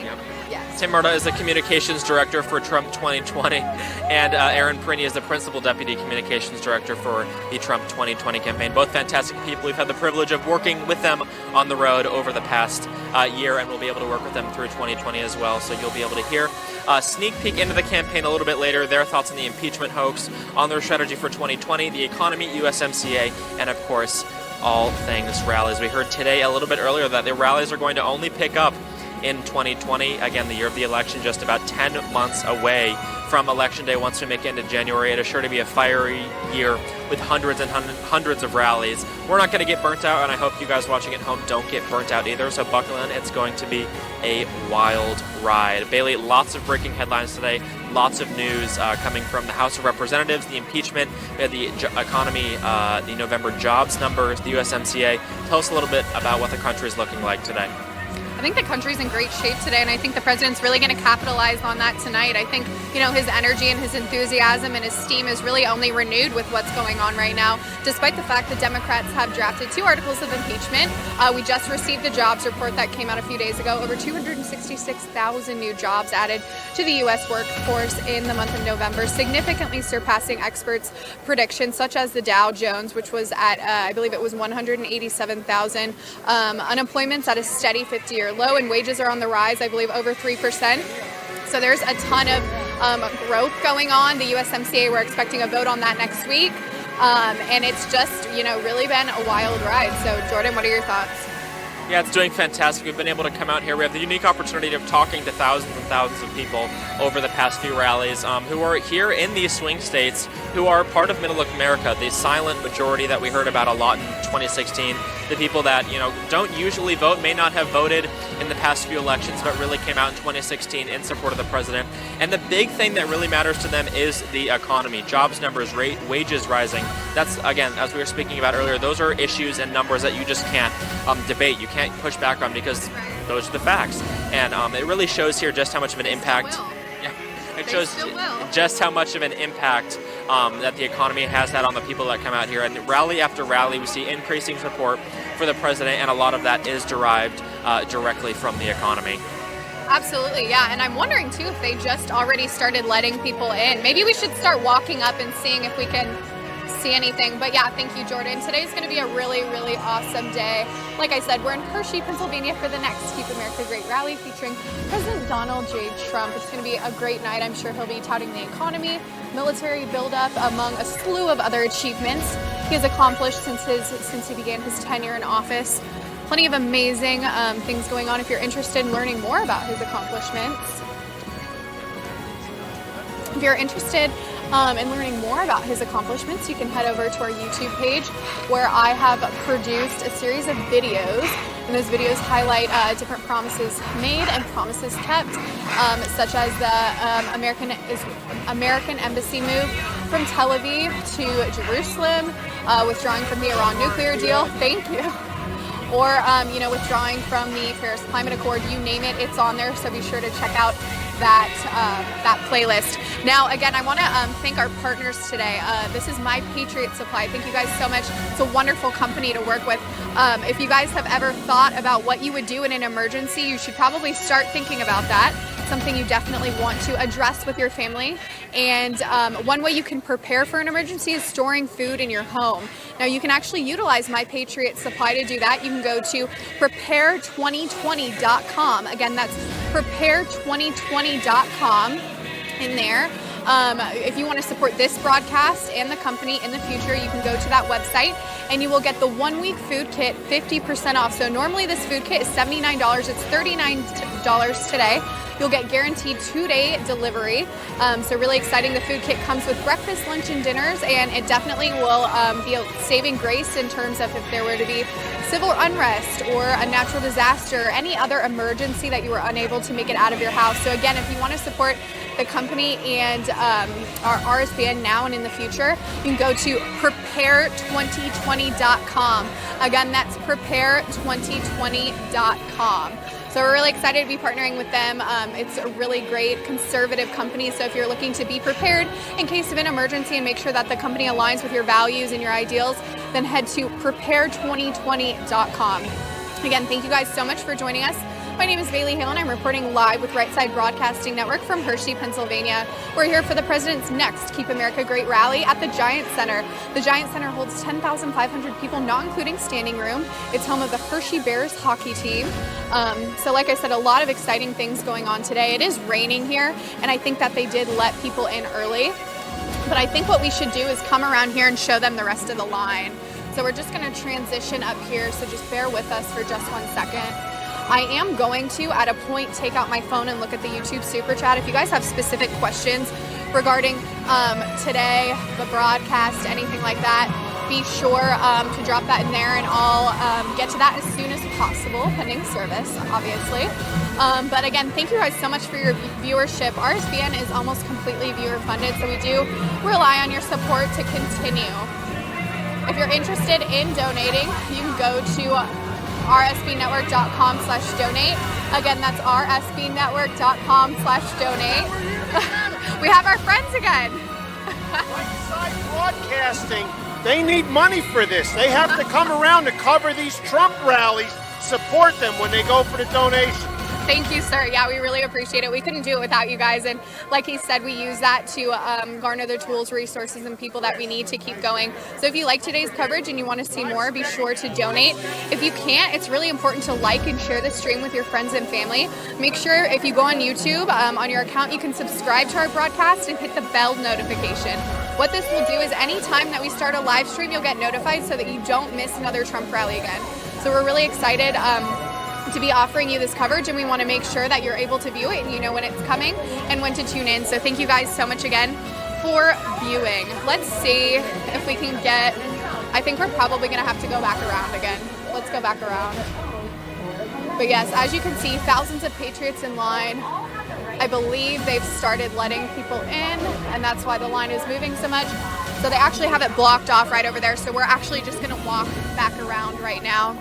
Yep. Yes. Tim Murtaugh is the communications director for Trump 2020, and Aaron Perini is the principal deputy communications director for the Trump 2020 campaign. Both fantastic people. We've had the privilege of working with them on the road over the past year, and we'll be able to work with them through 2020 as well. So you'll be able to hear a sneak peek into the campaign a little bit later, their thoughts on the impeachment hoax, on their strategy for 2020, the economy, USMCA, and of course, all things rallies. We heard today a little bit earlier that the rallies are going to only pick up in 2020. Again, the year of the election, just about 10 months away from Election Day. Once we make it into January, it is sure to be a fiery year with hundreds and hundreds of rallies. We're not going to get burnt out, and I hope you guys watching at home don't get burnt out either, so buckle in. It's going to be a wild ride. Bailey, lots of breaking headlines today, lots of news coming from the House of Representatives, the impeachment, we had the economy, the November jobs numbers, the USMCA. Tell us a little bit about what the country is looking like today. I think the country's in great shape today, and I think the president's really going to capitalize on that tonight. I think, his energy and his enthusiasm and his steam is really only renewed with what's going on right now, despite the fact that Democrats have drafted 2 articles of impeachment. We just received the jobs report that came out a few days ago. Over 266,000 new jobs added to the U.S. workforce in the month of November, significantly surpassing experts' predictions, such as the Dow Jones, which was at, I believe it was 187,000. Unemployment's at a steady 50-year low, and wages are on the rise, I believe, over 3%. So there's a ton of growth going on. The USMCA, we're expecting a vote on that next week. And it's just, really been a wild ride. So, Jordan, what are your thoughts? Yeah, it's doing fantastic. We've been able to come out here. We have the unique opportunity of talking to thousands and thousands of people over the past few rallies who are here in these swing states, who are part of Middle America, the silent majority that we heard about a lot in 2016, the people that, don't usually vote, may not have voted in the past few elections, but really came out in 2016 in support of the president. And the big thing that really matters to them is the economy, jobs numbers, wages rising. That's, again, as we were speaking about earlier, those are issues and numbers that you just can't debate. You can't push back on because those are the facts. And it really shows here just how much of an impact. It shows just how much of an impact that the economy has had on the people that come out here. And rally after rally, we see increasing support for the president, and a lot of that is derived directly from the economy. Absolutely, yeah. And I'm wondering, too, if they just already started letting people in. Maybe we should start walking up and seeing if we can see anything. But yeah, thank you, Jordan. Today's going to be a really, really awesome day. Like I said, we're in Hershey, Pennsylvania for the next Keep America Great rally featuring President Donald J. Trump. It's going to be a great night. I'm sure he'll be touting the economy, military buildup, among a slew of other achievements he has accomplished since he began his tenure in office. Plenty of amazing things going on if you're interested in learning more about his accomplishments. If you're interested in learning more about his accomplishments, you can head over to our YouTube page, where I have produced a series of videos, and those videos highlight different promises made and promises kept, such as the American embassy move from Tel Aviv to Jerusalem, withdrawing from the Iran nuclear deal. Thank you. Or, withdrawing from the Paris Climate Accord. You name it, it's on there, so be sure to check out that playlist. Now, again, I want to thank our partners today. This is My Patriot Supply. Thank you guys so much. It's a wonderful company to work with. If you guys have ever thought about what you would do in an emergency, you should probably start thinking about that. Something you definitely want to address with your family. And one way you can prepare for an emergency is storing food in your home. Now, you can actually utilize My Patriot Supply to do that. You can go to prepare2020.com. Again, that's prepare2020.com. In there. If you want to support this broadcast and the company in the future, you can go to that website and you will get the 1-week food kit 50% off. So normally this food kit is $79. It's $39 today. You'll get guaranteed 2-day delivery. So really exciting. The food kit comes with breakfast, lunch, and dinners, and it definitely will be a saving grace in terms of if there were to be civil unrest or a natural disaster, or any other emergency that you were unable to make it out of your house. So again, if you want to support the company and our RSBN now and in the future, you can go to prepare2020.com. Again, that's prepare2020.com. So we're really excited to be partnering with them. It's a really great conservative company. So if you're looking to be prepared in case of an emergency and make sure that the company aligns with your values and your ideals, then head to prepare2020.com. Again, thank you guys so much for joining us. My name is Bailey Hale, and I'm reporting live with Right Side Broadcasting Network from Hershey, Pennsylvania. We're here for the president's next Keep America Great rally at the Giant Center. The Giant Center holds 10,500 people, not including standing room. It's home of the Hershey Bears hockey team. So like I said, a lot of exciting things going on today. It is raining here, and I think that they did let people in early. But I think what we should do is come around here and show them the rest of the line. So we're just going to transition up here, so just bear with us for just 1 second. I am going to, at a point, take out my phone and look at the YouTube Super Chat. If you guys have specific questions regarding today, the broadcast, anything like that, be sure to drop that in there, and I'll get to that as soon as possible, pending service, obviously. But again, thank you guys so much for your viewership. RSBN is almost completely viewer funded, so we do rely on your support to continue. If you're interested in donating, you can go to rsbnetwork.com/donate. Again, that's rsbnetwork.com/donate. We have our friends again. Lakeside Broadcasting, they need money for this. They have to come around to cover these Trump rallies, support them when they go for the donation. Thank you, sir. Yeah, we really appreciate it. We couldn't do it without you guys. And like he said, we use that to garner the tools, resources, and people that we need to keep going. So if you like today's coverage and you want to see more, be sure to donate. If you can't, it's really important to like and share the stream with your friends and family. Make sure if you go on YouTube, on your account, you can subscribe to our broadcast and hit the bell notification. What this will do is any time that we start a live stream, you'll get notified so that you don't miss another Trump rally again. So we're really excited to be offering you this coverage, and we want to make sure that you're able to view it and you know when it's coming and when to tune in. So thank you guys so much again for viewing. Let's see if we can get, I think we're probably going to have to go back around again. Let's go back around. But yes, as you can see, thousands of patriots in line. I believe they've started letting people in, and that's why the line is moving so much. So they actually have it blocked off right over there. So we're actually just going to walk back around right now.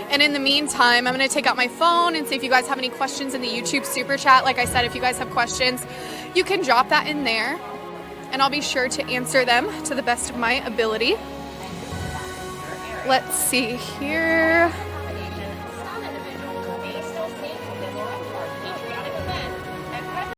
And in the meantime, I'm going to take out my phone and see if you guys have any questions in the YouTube super chat. Like I said, if you guys have questions, you can drop that in there, and I'll be sure to answer them to the best of my ability. Let's see here.